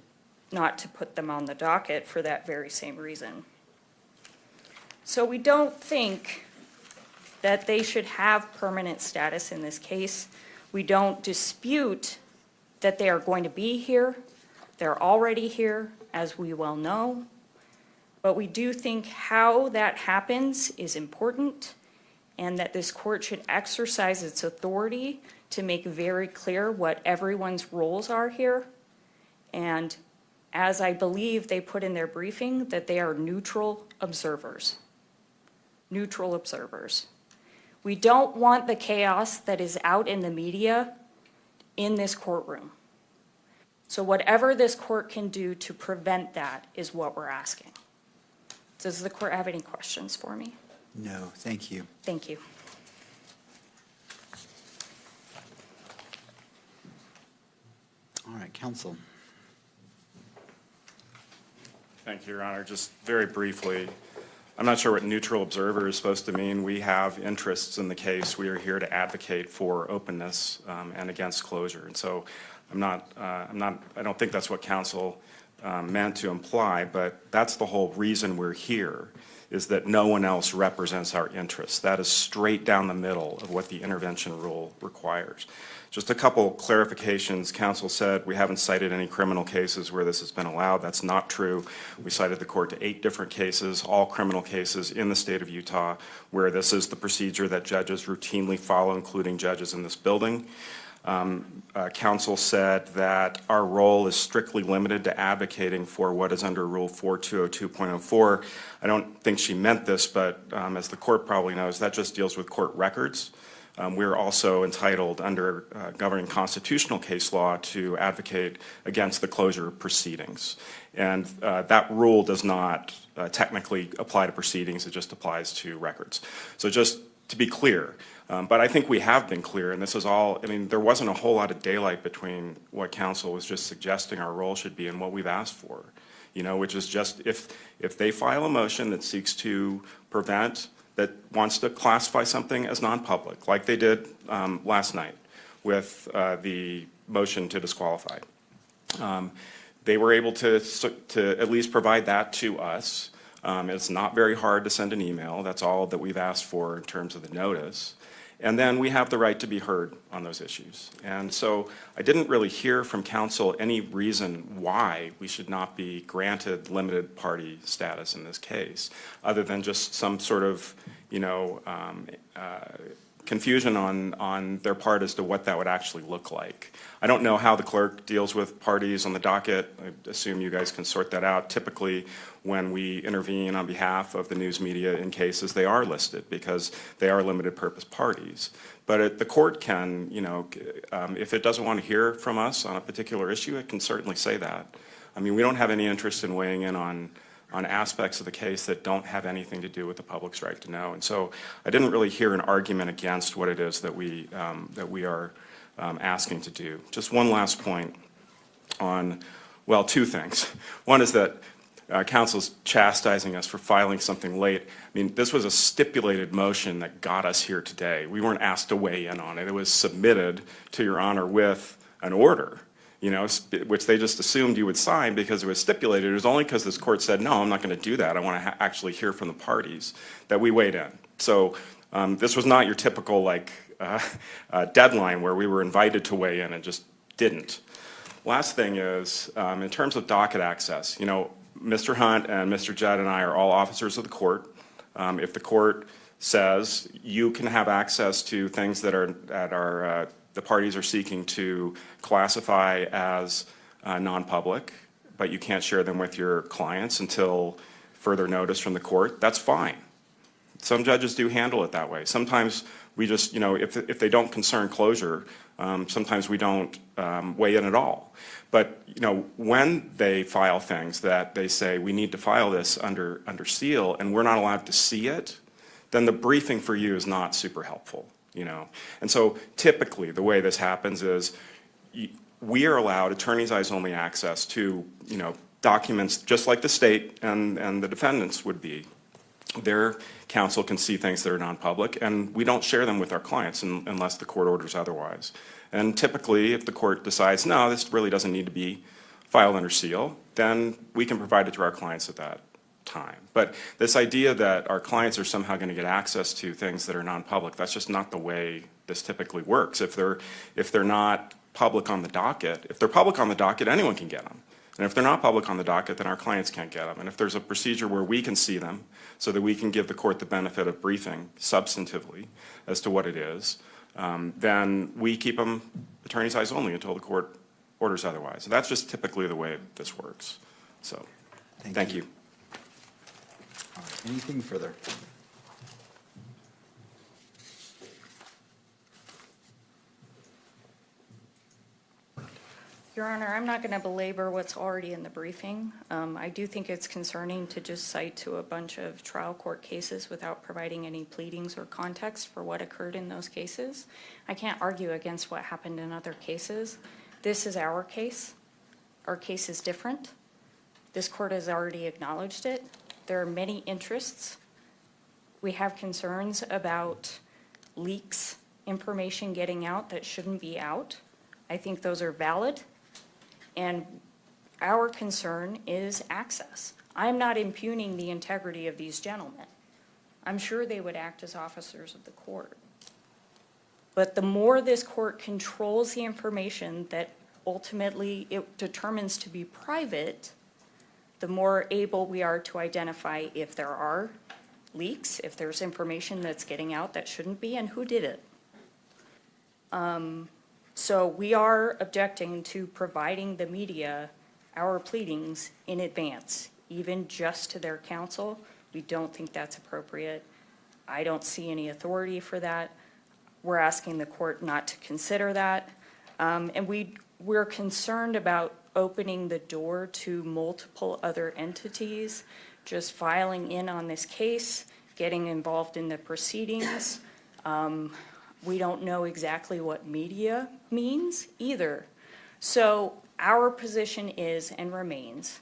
not to put them on the docket for that very same reason. So we don't think that they should have permanent status in this case. We don't dispute that they are going to be here. They're already here, as we well know. But we do think how that happens is important, and that this court should exercise its authority to make very clear what everyone's roles are here. And as I believe they put in their briefing, that they are neutral observers. Neutral observers. We don't want the chaos that is out in the media in this courtroom. So whatever this court can do to prevent that is what we're asking. Does the court have any questions for me? No, thank you. Thank you. All right, counsel. Thank you, Your Honor. Just very briefly, I'm not sure what neutral observer is supposed to mean. We have interests in the case. We are here to advocate for openness and against closure. And so I don't think that's what counsel meant to imply, but that's the whole reason we're here, is that no one else represents our interests. That is straight down the middle of what the intervention rule requires. Just a couple clarifications. Counsel said we haven't cited any criminal cases where this has been allowed. That's not true. We cited the court to 8 different cases, all criminal cases in the state of Utah, where this is the procedure that judges routinely follow, including judges in this building. Counsel said that our role is strictly limited to advocating for what is under Rule 4202.04. I don't think she meant this, but as the court probably knows, that just deals with court records. We're also entitled under governing constitutional case law to advocate against the closure of proceedings. And that rule does not technically apply to proceedings, it just applies to records. So just to be clear, but I think we have been clear, and this is all, I mean, there wasn't a whole lot of daylight between what counsel was just suggesting our role should be and what we've asked for, you know, which is just if they file a motion that seeks to prevent, that wants to classify something as non-public, like they did last night with the motion to disqualify. They were able to at least provide that to us. It's not very hard to send an email. That's all that we've asked for in terms of the notice. And then we have the right to be heard on those issues. And so I didn't really hear from counsel any reason why we should not be granted limited party status in this case, other than just some sort of, confusion on their part as to what that would actually look like. I don't know how the clerk deals with parties on the docket. I assume you guys can sort that out. Typically, when we intervene on behalf of the news media in cases, they are listed because they are limited purpose parties. But the court can, if it doesn't want to hear from us on a particular issue, it can certainly say that. I mean, we don't have any interest in weighing in on aspects of the case that don't have anything to do with the public's right to know. And so I didn't really hear an argument against what it is that we are asking to do. Just one last point on, well, two things. One is that counsel's chastising us for filing something late. I mean, this was a stipulated motion that got us here today. We weren't asked to weigh in on it. It was submitted to Your Honor with an order, which they just assumed you would sign because it was stipulated. It was only because this court said, no, I'm not going to do that. I want to actually hear from the parties that we weighed in. So this was not your typical deadline where we were invited to weigh in and just didn't. Last thing is, in terms of docket access, Mr. Hunt and Mr. Judd and I are all officers of the court. If the court says you can have access to things that are the parties are seeking to classify as non-public, but you can't share them with your clients until further notice from the court, that's fine. Some judges do handle it that way. Sometimes we just, if they don't concern closure, sometimes we don't weigh in at all. But, when they file things that they say we need to file this under seal and we're not allowed to see it, then the briefing for you is not super helpful. And so typically the way this happens is we are allowed attorney's eyes only access to, documents just like the state and the defendants would be. Their counsel can see things that are non-public, and we don't share them with our clients unless the court orders otherwise. And typically, if the court decides, no, this really doesn't need to be filed under seal, then we can provide it to our clients at that time. But this idea that our clients are somehow going to get access to things that are non-public, that's just not the way this typically works. If they're not public on the docket, if they're public on the docket, anyone can get them. And if they're not public on the docket, then our clients can't get them. And if there's a procedure where we can see them so that we can give the court the benefit of briefing substantively as to what it is, then we keep them attorney's eyes only until the court orders otherwise. And that's just typically the way this works. So, thank you. All right, anything further? Your Honor, I'm not going to belabor what's already in the briefing. I do think it's concerning to just cite to a bunch of trial court cases without providing any pleadings or context for what occurred in those cases. I can't argue against what happened in other cases. This is our case. Our case is different. This court has already acknowledged it. There are many interests. We have concerns about leaks, information getting out that shouldn't be out. I think those are valid. And our concern is access. I'm not impugning the integrity of these gentlemen. I'm sure they would act as officers of the court. But the more this court controls the information that ultimately it determines to be private, the more able we are to identify if there are leaks, if there's information that's getting out that shouldn't be, and who did it. So we are objecting to providing the media our pleadings in advance, even just to their counsel. We don't think that's appropriate. I don't see any authority for that. We're asking the court not to consider that. And we're concerned about opening the door to multiple other entities, just filing in on this case, getting involved in the proceedings. We don't know exactly what media means either. So our position is and remains,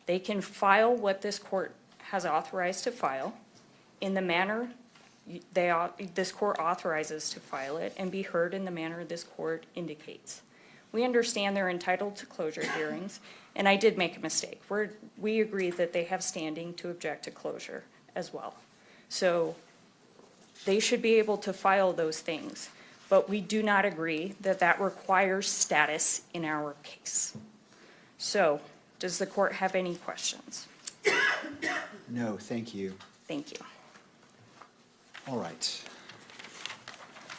they can file what this court has authorized to file in the manner this court authorizes to file it and be heard in the manner this court indicates. We understand they're entitled to closure hearings, and I did make a mistake. We agree that they have standing to object to closure as well. So They should be able to file those things, but we do not agree that that requires status in our case. So, does the court have any questions? No, thank you. Thank you. All right.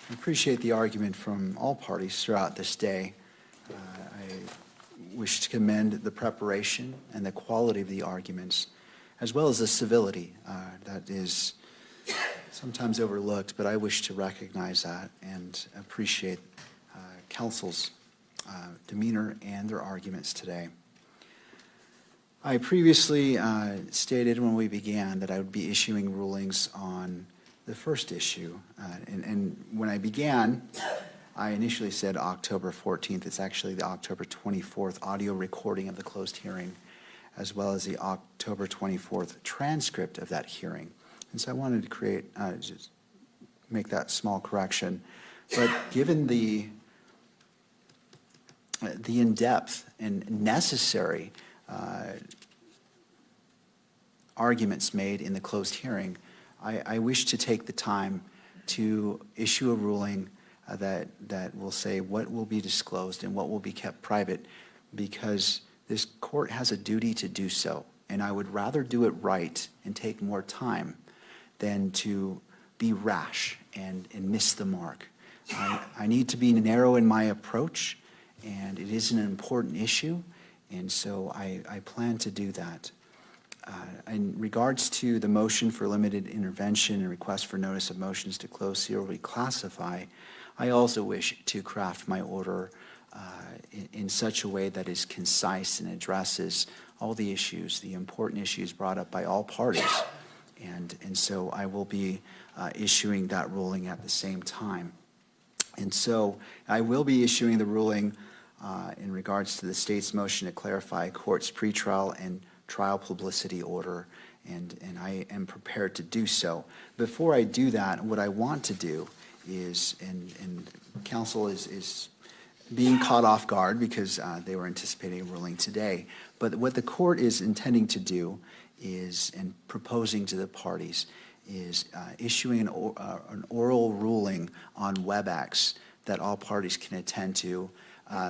I appreciate the argument from all parties throughout this day. I wish to commend the preparation and the quality of the arguments, as well as the civility that is sometimes overlooked, but I wish to recognize that and appreciate counsel's demeanor and their arguments today. I previously stated when we began that I would be issuing rulings on the first issue. And when I began, I initially said October 14th. It's actually the October 24th audio recording of the closed hearing, as well as the October 24th transcript of that hearing. And so I wanted to just make that small correction. But given the in-depth and necessary arguments made in the closed hearing, I wish to take the time to issue a ruling that will say what will be disclosed and what will be kept private, because this court has a duty to do so. And I would rather do it right and take more time than to be rash and miss the mark. I need to be narrow in my approach, and it is an important issue, and so I plan to do that. In regards to the motion for limited intervention and request for notice of motions to close, seal, or reclassify, I also wish to craft my order in such a way that is concise and addresses all the issues, the important issues brought up by all parties. And so I will be issuing that ruling at the same time. And so I will be issuing the ruling in regards to the state's motion to clarify court's pretrial and trial publicity order, and I am prepared to do so. Before I do that, what I want to do is, and counsel is being caught off guard because they were anticipating a ruling today, but what the court is intending to do is, and proposing to the parties, is issuing an oral ruling on WebEx that all parties can attend to.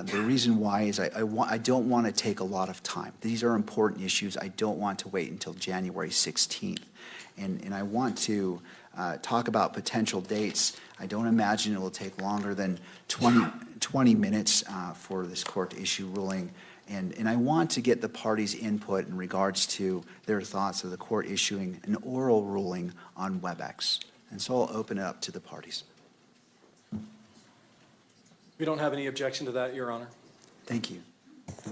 The reason why is I don't want to take a lot of time. These are important issues. I don't want to wait until January 16th. And I want to talk about potential dates. I don't imagine it will take longer than 20 minutes for this court to issue ruling. And I want to get the parties' input in regards to their thoughts of the court issuing an oral ruling on WebEx. And so I'll open it up to the parties. We don't have any objection to that, Your Honor. Thank you.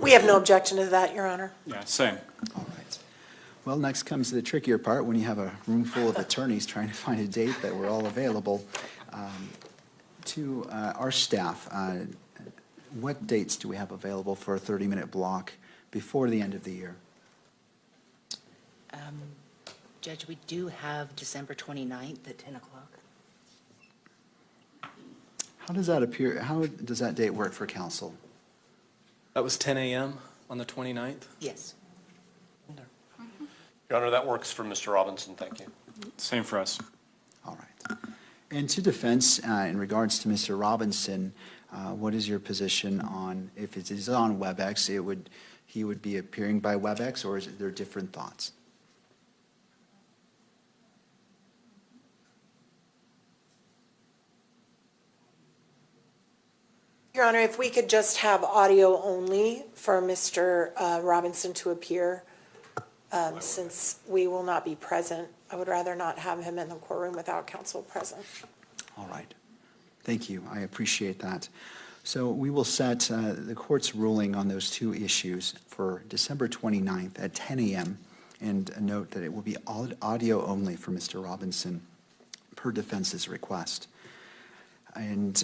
We have no objection to that, Your Honor. Yeah, same. All right. Well, next comes the trickier part when you have a room full of attorneys trying to find a date that we're all available. To our staff, what dates do we have available for a 30-minute block before the end of the year? Judge, we do have December 29th at 10 o'clock. How does that appear? How does that date work for council? That was 10 a.m. on the 29th? Yes. Your Honor, that works for Mr. Robinson, thank you. Same for us. All right. And to defense, in regards to Mr. Robinson, what is your position on, if it is on WebEx, he would be appearing by WebEx, or is there different thoughts? Your Honor, if we could just have audio only for Mr. Robinson to appear, since we will not be present, I would rather not have him in the courtroom without counsel present. All right. Thank you. I appreciate that. So we will set the court's ruling on those two issues for December 29th at 10 a.m. And a note that it will be audio only for Mr. Robinson per defense's request. And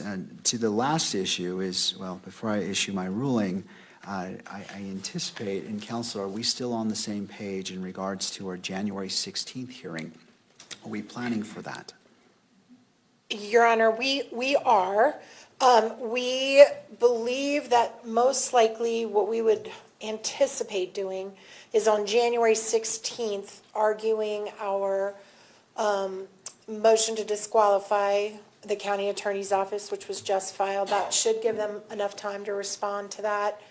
to the last issue is, well, before I issue my ruling, I anticipate, and counsel, are we still on the same page in regards to our January 16th hearing? Are we planning for that? Your Honor, we are. We believe that most likely what we would anticipate doing is on January 16th, arguing our motion to disqualify the county attorney's office, which was just filed. That should give them enough time to respond to that.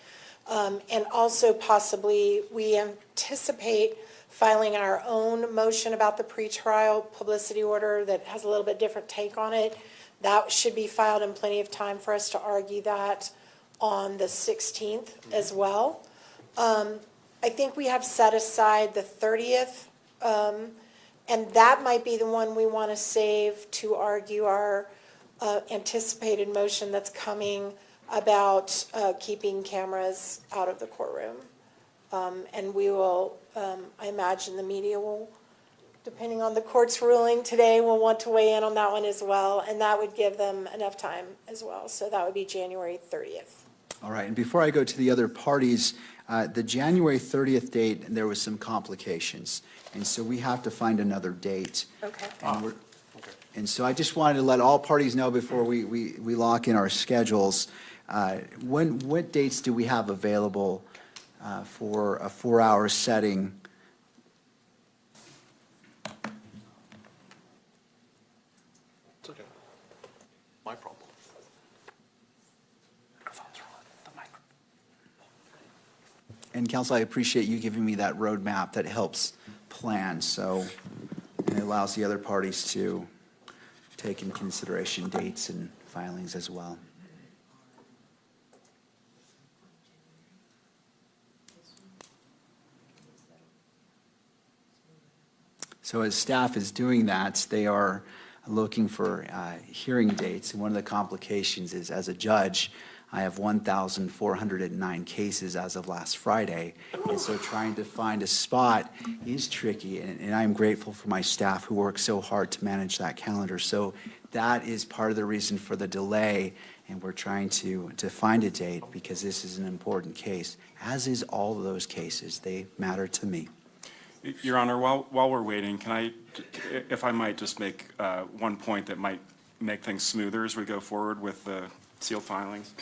And also possibly, we anticipate filing our own motion about the pretrial publicity order that has a little bit different take on it. That should be filed in plenty of time for us to argue that on the 16th as well. I think we have set aside the 30th, and that might be the one we want to save to argue our anticipated motion that's coming about keeping cameras out of the courtroom. And we will, I imagine the media will, depending on the court's ruling today, will want to weigh in on that one as well, and that would give them enough time as well. So that would be January 30th. All right, and before I go to the other parties, the January 30th date, there was some complications, and so we have to find another date. Okay. And so I just wanted to let all parties know before we lock in our schedules, what dates do we have available for a 4-hour setting? It's okay. My problem. And counsel, I appreciate you giving me that roadmap that helps plan, so it allows the other parties to take in consideration dates and filings as well. So as staff is doing that, they are looking for hearing dates. And one of the complications is, as a judge, I have 1,409 cases as of last Friday. And so trying to find a spot is tricky. And I'm grateful for my staff who work so hard to manage that calendar. So that is part of the reason for the delay. And we're trying to find a date because this is an important case, as is all of those cases. They matter to me. Your Honor, while we're waiting, can I, if I might just make one point that might make things smoother as we go forward with the sealed filings?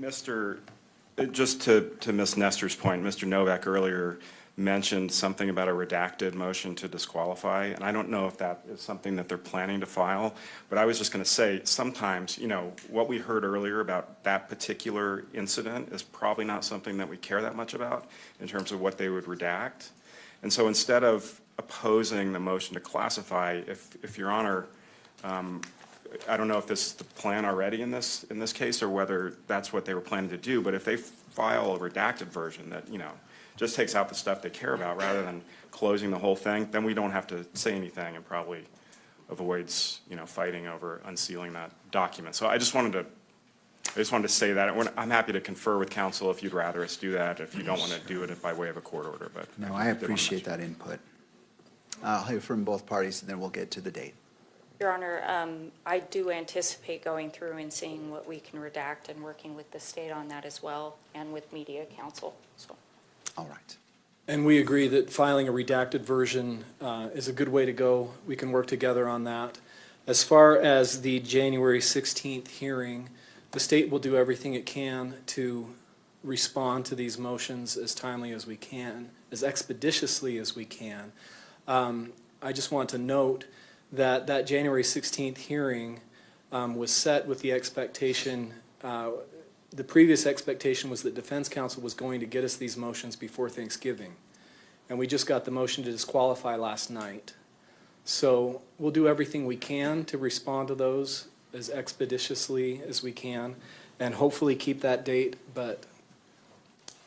Just to Ms. Nestor's point, Mr. Novak earlier mentioned something about a redacted motion to disqualify, and I don't know if that is something that they're planning to file, but I was just going to say, sometimes, you know, what we heard earlier about that particular incident is probably not something that we care that much about in terms of what they would redact. And so instead of opposing the motion to classify, if Your Honor, I don't know if this is the plan already in this case or whether that's what they were planning to do, but if they file a redacted version that, you know, just takes out the stuff they care about rather than closing the whole thing, then we don't have to say anything and probably avoids, you know, fighting over unsealing that document. So I just wanted to say that. I'm happy to confer with counsel if you'd rather us do that, if you don't want to do it by way of a court order. But No, I appreciate that input. I'll hear from both parties, and then we'll get to the date. Your Honor, I do anticipate going through and seeing what we can redact and working with the state on that as well, and with media counsel, so. All right. And we agree that filing a redacted version is a good way to go. We can work together on that. As far as the January 16th hearing, the state will do everything it can to respond to these motions as timely as we can, as expeditiously as we can. I just want to note that that January 16th hearing was set with the expectation, the previous expectation was that defense counsel was going to get us these motions before Thanksgiving. And we just got the motion to disqualify last night. So we'll do everything we can to respond to those as expeditiously as we can and hopefully keep that date, but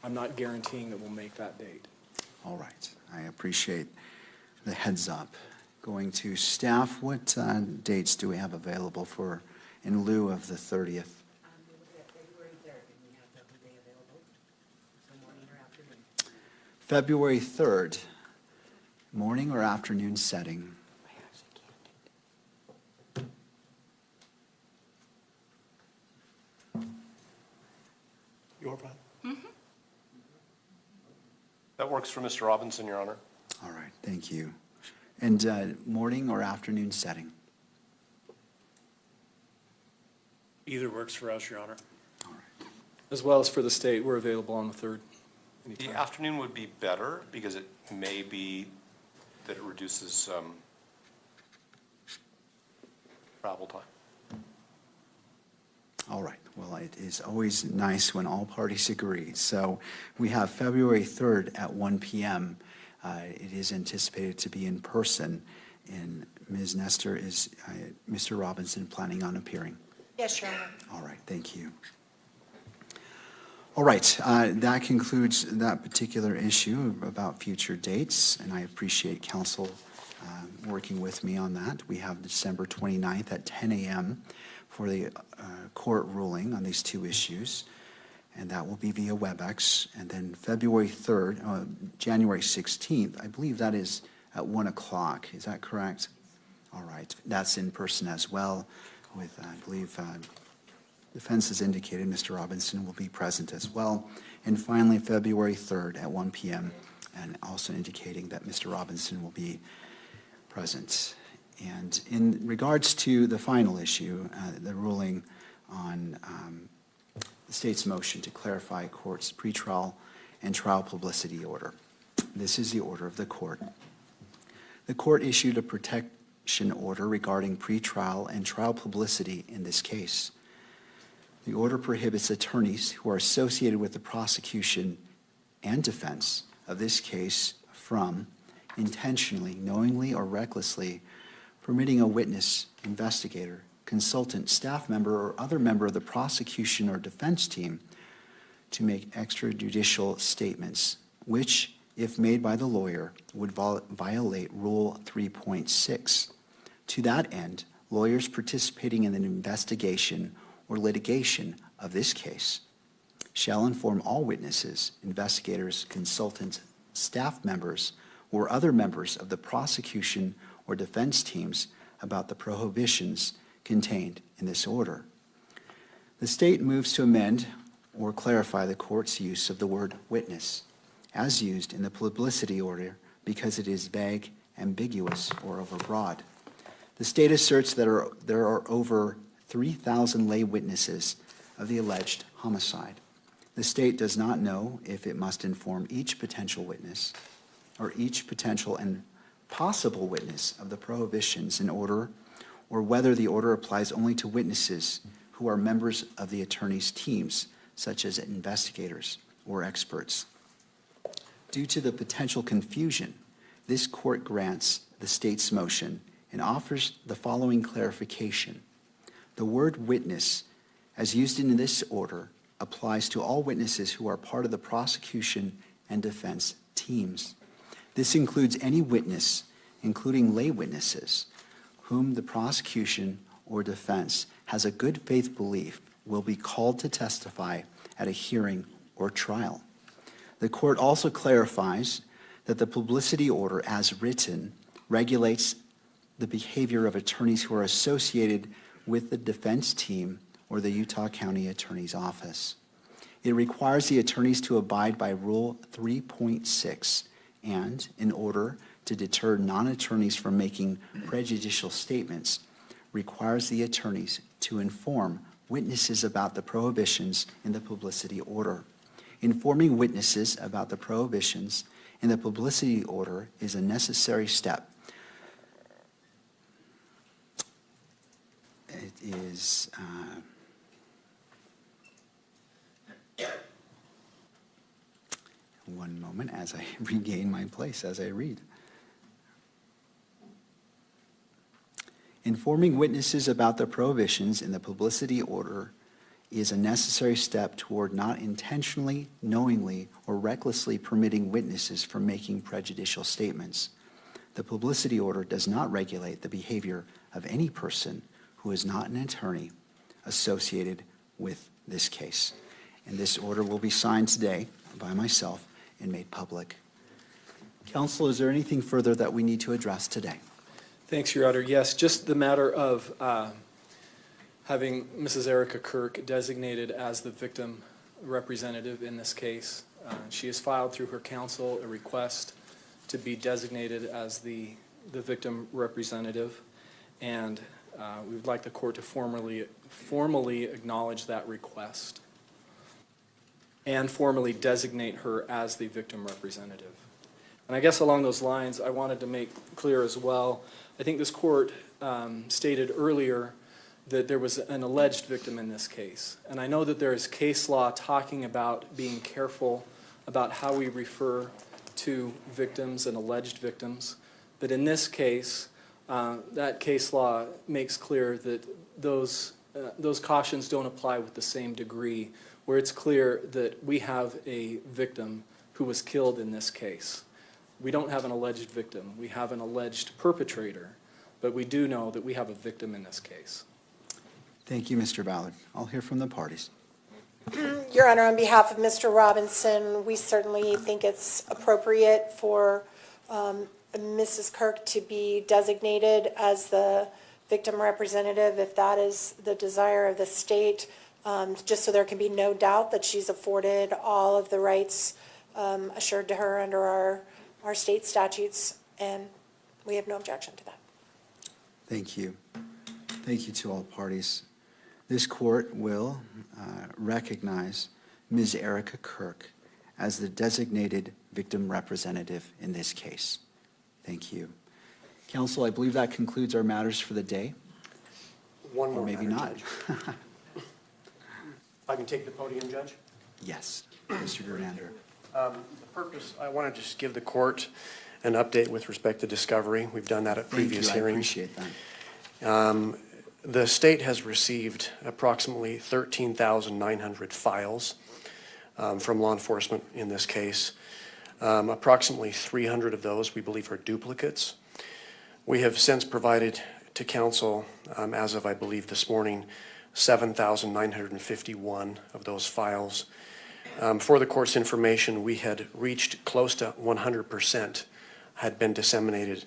I'm not guaranteeing that we'll make that date. All right. I appreciate the heads up. Going to staff, what dates do we have available for in lieu of the 30th? February 3rd, morning or afternoon setting? Your plan? Mm-hmm. That works for Mr. Robinson, Your Honor. All right, thank you. And morning or afternoon setting? Either works for us, Your Honor. All right. As well as for the state, we're available on the 3rd The afternoon would be better because it may be that it reduces travel time. All right, well, it is always nice when all parties agree. So we have February 3rd at 1 p.m. It is anticipated to be in person. And Ms. Nestor, is Mr. Robinson planning on appearing? Yes, Your Honor. All right, thank you. All right, that concludes that particular issue about future dates, and I appreciate counsel working with me on that. We have December 29th at 10 a.m. for the court ruling on these two issues, and that will be via WebEx. And then February 3rd, January 16th, I believe that is at 1 o'clock. Is that correct? All right, that's in person as well with, I believe, defense has indicated Mr. Robinson will be present as well. And finally, February 3rd at 1 p.m., and also indicating that Mr. Robinson will be present. And in regards to the final issue, the ruling on the state's motion to clarify court's pretrial and trial publicity order. This is the order of the court. The court issued a protection order regarding pretrial and trial publicity in this case. The order prohibits attorneys who are associated with the prosecution and defense of this case from intentionally, knowingly, or recklessly permitting a witness, investigator, consultant, staff member, or other member of the prosecution or defense team to make extrajudicial statements, which, if made by the lawyer, would violate Rule 3.6. To that end, lawyers participating in an investigation or litigation of this case shall inform all witnesses, investigators, consultants, staff members, or other members of the prosecution or defense teams about the prohibitions contained in this order. The state moves to amend or clarify the court's use of the word witness as used in the publicity order because it is vague, ambiguous, or overbroad. The state asserts that there are over 3,000 lay witnesses of the alleged homicide. The state does not know if it must inform each potential witness or each potential and possible witness of the prohibitions in order, or whether the order applies only to witnesses who are members of the attorney's teams, such as investigators or experts. Due to the potential confusion, this court grants the state's motion and offers the following clarification. The word witness, as used in this order, applies to all witnesses who are part of the prosecution and defense teams. This includes any witness, including lay witnesses, whom the prosecution or defense has a good faith belief will be called to testify at a hearing or trial. The court also clarifies that the publicity order as written regulates the behavior of attorneys who are associated with the defense team or the Utah County Attorney's Office. It requires the attorneys to abide by Rule 3.6 and, in order to deter non-attorneys from making prejudicial statements, requires the attorneys to inform witnesses about the prohibitions in the publicity order. Informing witnesses about the prohibitions in the publicity order is a necessary step. It is one moment as I regain my place as I read. Informing witnesses about the prohibitions in the publicity order is a necessary step toward not intentionally, knowingly, or recklessly permitting witnesses from making prejudicial statements. The publicity order does not regulate the behavior of any person who is not an attorney associated with this case. And this order will be signed today by myself and made public. Counsel, is there anything further that we need to address today? Thanks, Your Honor. Yes, just the matter of having Mrs. Erica Kirk designated as the victim representative in this case. She has filed through her counsel a request to be designated as the victim representative, and we would like the court to formally acknowledge that request. and formally designate her as the victim representative. And I guess along those lines, I wanted to make clear as well, I think this court stated earlier that there was an alleged victim in this case. And I know that there is case law talking about being careful about how we refer to victims and alleged victims. But in this case, that case law makes clear that those cautions don't apply with the same degree, where it's clear that we have a victim who was killed in this case. We don't have an alleged victim. We have an alleged perpetrator, but we do know that we have a victim in this case. Thank you, Mr. Ballard. I'll hear from the parties. Your Honor, on behalf of Mr. Robinson, we certainly think it's appropriate for Mrs. Kirk to be designated as the victim representative, if that is the desire of the state, just so there can be no doubt that she's afforded all of the rights assured to her under our state statutes, and we have no objection to that. Thank you. Thank you to all parties. This court will recognize Ms. Erica Kirk as the designated victim representative in this case. Thank you. Counsel, I believe that concludes our matters for the day. One Or more maybe matter, not. Judge. If I can take the podium, Judge? Yes, Mr. Gernander. The purpose, I want to just give the court an update with respect to discovery. We've done that at previous Thank you. I hearings. appreciate that. The state has received approximately 13,900 files from law enforcement in this case. Approximately 300 of those we believe are duplicates. We have since provided to counsel, as of I believe this morning, 7,951 of those files. For the court's information, we had reached close to 100% had been disseminated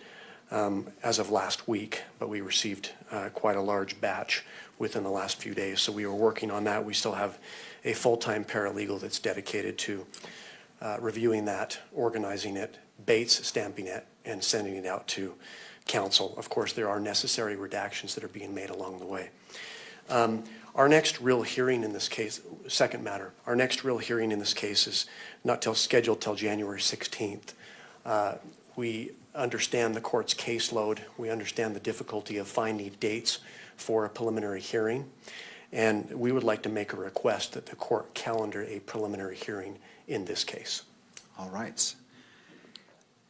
as of last week, but we received quite a large batch within the last few days. So we were working on that. We still have a full-time paralegal that's dedicated to reviewing that, organizing it, Bates stamping it, and sending it out to counsel. Of course, there are necessary redactions that are being made along the way. Our next real hearing in this case, second matter, our next real hearing in this case is not scheduled till January 16th. We understand the court's caseload. We understand the difficulty of finding dates for a preliminary hearing. And we would like to make a request that the court calendar a preliminary hearing in this case. All right.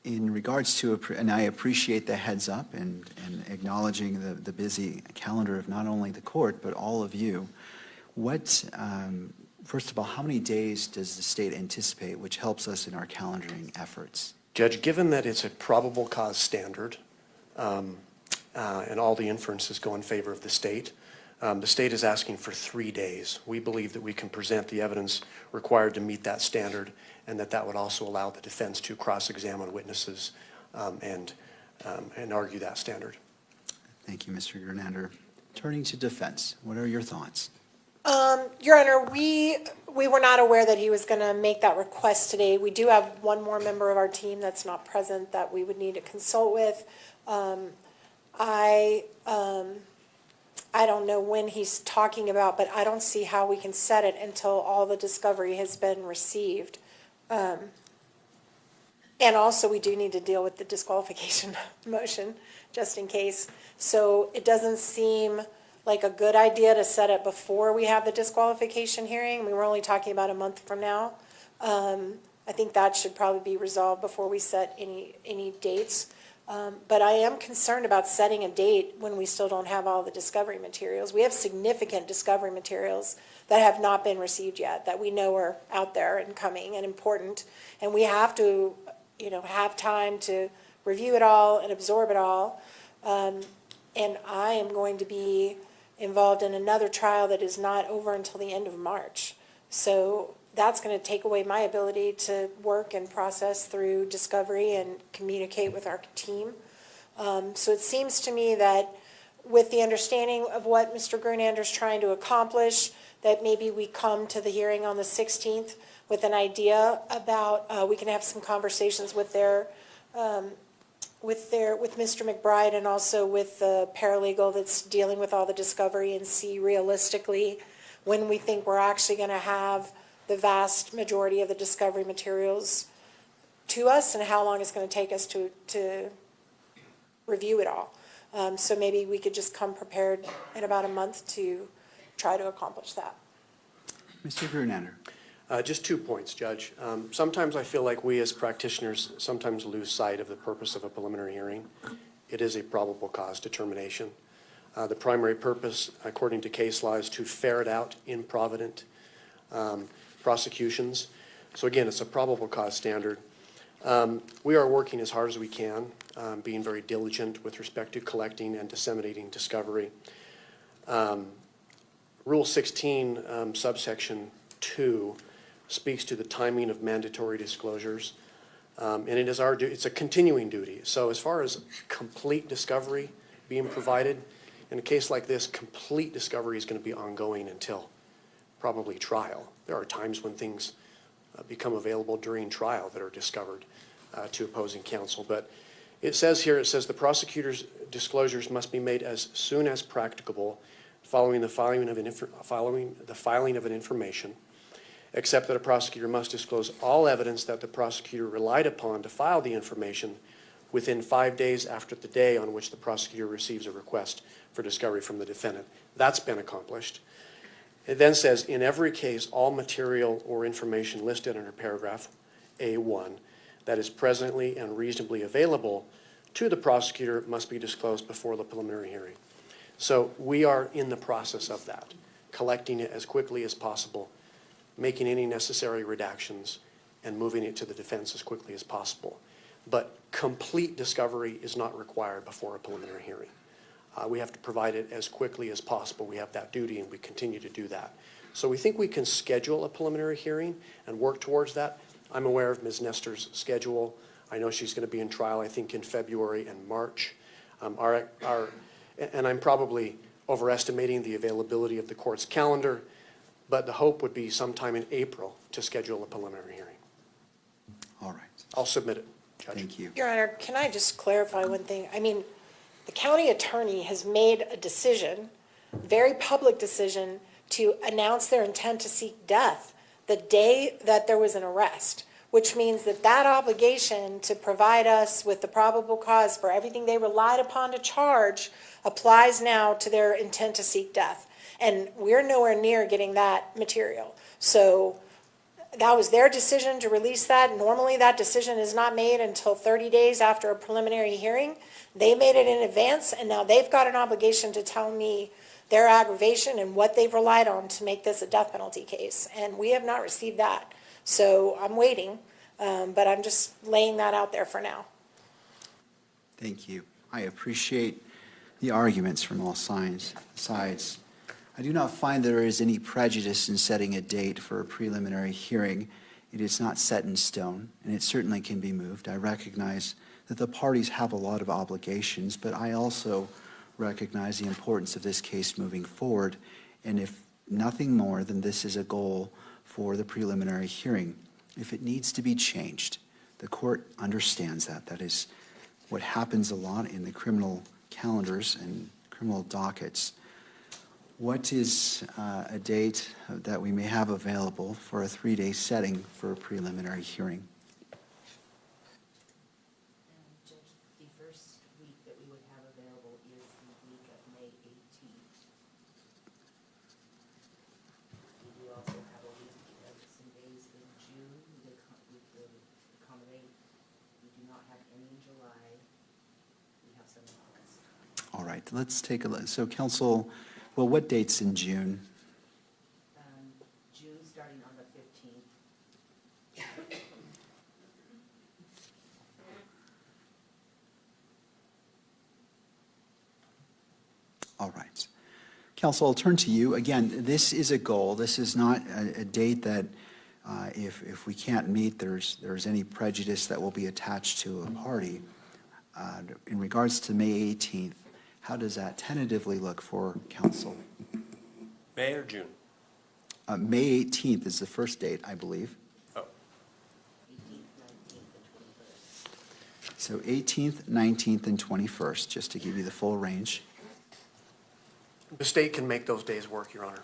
In regards to, and I appreciate the heads up and acknowledging the busy calendar of not only the court, but all of you, first of all, how many days does the state anticipate, which helps us in our calendaring efforts? Judge, given that it's a probable cause standard, and all the inferences go in favor of the state is asking for 3 days. We believe that we can present the evidence required to meet that standard, and that would also allow the defense to cross-examine witnesses and argue that standard. Thank you, Mr. Gernander. Turning to defense, what are your thoughts? Your Honor, we were not aware that he was going to make that request today. We do have one more member of our team that's not present that we would need to consult with. I don't know when he's talking about, but I don't see how we can set it until all the discovery has been received. And also, we do need to deal with the disqualification motion, just in case. So it doesn't seem like a good idea to set it before we have the disqualification hearing. We were only talking about a month from now. I think that should probably be resolved before we set any dates. But I am concerned about setting a date when we still don't have all the discovery materials. We have significant discovery materials that have not been received yet, that we know are out there and coming and important. And we have to, have time to review it all and absorb it all. And I am going to be involved in another trial that is not over until the end of March. So that's going to take away my ability to work and process through discovery and communicate with our team. So it seems to me that with the understanding of what Mr. Gernander's trying to accomplish, that maybe we come to the hearing on the 16th with an idea about, we can have some conversations with Mr. McBride and also with the paralegal that's dealing with all the discovery, and see realistically when we think we're actually going to have the vast majority of the discovery materials to us and how long it's going to take us to review it all. So maybe we could just come prepared in about a month to try to accomplish that. Mr. Grunander. Just 2 points, Judge. Sometimes I feel like we as practitioners sometimes lose sight of the purpose of a preliminary hearing. It is a probable cause determination. The primary purpose, according to case law, is to ferret out improvident prosecutions. So again, it's a probable cause standard. We are working as hard as we can, being very diligent with respect to collecting and disseminating discovery. Rule 16, subsection 2, speaks to the timing of mandatory disclosures. And it is our duty, it's a continuing duty. So as far as complete discovery being provided, in a case like this, complete discovery is going to be ongoing until probably trial. There are times when things become available during trial that are discovered to opposing counsel. But it says here, it says the prosecutor's disclosures must be made as soon as practicable following the filing of an information, except that a prosecutor must disclose all evidence that the prosecutor relied upon to file the information within 5 days after the day on which the prosecutor receives a request for discovery from the defendant. That's been accomplished. It then says, in every case, all material or information listed under paragraph A1 that is presently and reasonably available to the prosecutor must be disclosed before the preliminary hearing. So we are in the process of that, collecting it as quickly as possible, making any necessary redactions, and moving it to the defense as quickly as possible. But complete discovery is not required before a preliminary hearing. We have to provide it as quickly as possible. We have that duty, and we continue to do that. So we think we can schedule a preliminary hearing and work towards that. I'm aware of Ms. Nestor's schedule. I know she's going to be in trial, I think, in February and March. And I'm probably overestimating the availability of the court's calendar, but the hope would be sometime in April to schedule a preliminary hearing. All right. I'll submit it, Judge. Thank you. Your Honor, can I just clarify one thing? I mean, the county attorney has made a decision, very public decision, to announce their intent to seek death the day that there was an arrest, which means that that obligation to provide us with the probable cause for everything they relied upon to charge applies now to their intent to seek death. And we're nowhere near getting that material. So that was their decision to release that. Normally, that decision is not made until 30 days after a preliminary hearing. They made it in advance, and now they've got an obligation to tell me their aggravation and what they've relied on to make this a death penalty case. And we have not received that. So I'm waiting, but I'm just laying that out there for now. Thank you. I appreciate the arguments from all sides. I do not find there is any prejudice in setting a date for a preliminary hearing. It is not set in stone, and it certainly can be moved. I recognize that the parties have a lot of obligations, but I also recognize the importance of this case moving forward, and if nothing more, then this is a goal for the preliminary hearing. If it needs to be changed, the court understands that. That is what happens a lot in the criminal calendars and criminal dockets. What is a date that we may have available for a 3-day setting for a preliminary hearing? Judge, the first week that we would have available is the week of May 18th. We do also have a week of some days in June we could accommodate. We do not have any in July. We have some in August. All right, let's take a look. So counsel, well, what dates in June? June starting on the 15th. All right. Counsel, I'll turn to you. Again, this is a goal. This is not a date that if we can't meet, there's any prejudice that will be attached to a party. In regards to May 18th, how does that tentatively look for counsel? May or June? May 18th is the first date, I believe. Oh. 18th, 19th, and 21st. So 18th, 19th, and 21st, just to give you the full range. The state can make those days work, Your Honor.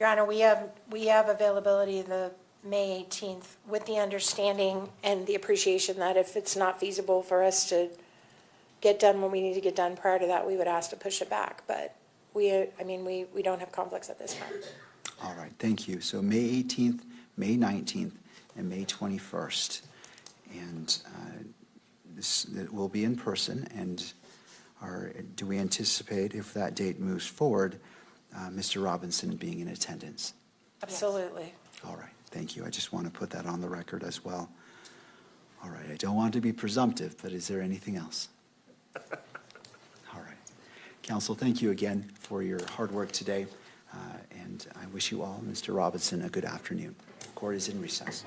Your Honor, we have availability the May 18th with the understanding and the appreciation that if it's not feasible for us to get done when we need to get done prior to that, we would ask to push it back. But we don't have conflicts at this time. All right, thank you. So May 18th, May 19th, and May 21st. And it will be in person, and do we anticipate, if that date moves forward, Mr. Robinson being in attendance? Absolutely. All right, thank you. I just want to put that on the record as well. All right, I don't want to be presumptive, but is there anything else? All right. Counsel, thank you again for your hard work today, and I wish you all, Mr. Robinson, a good afternoon. Court is in recess.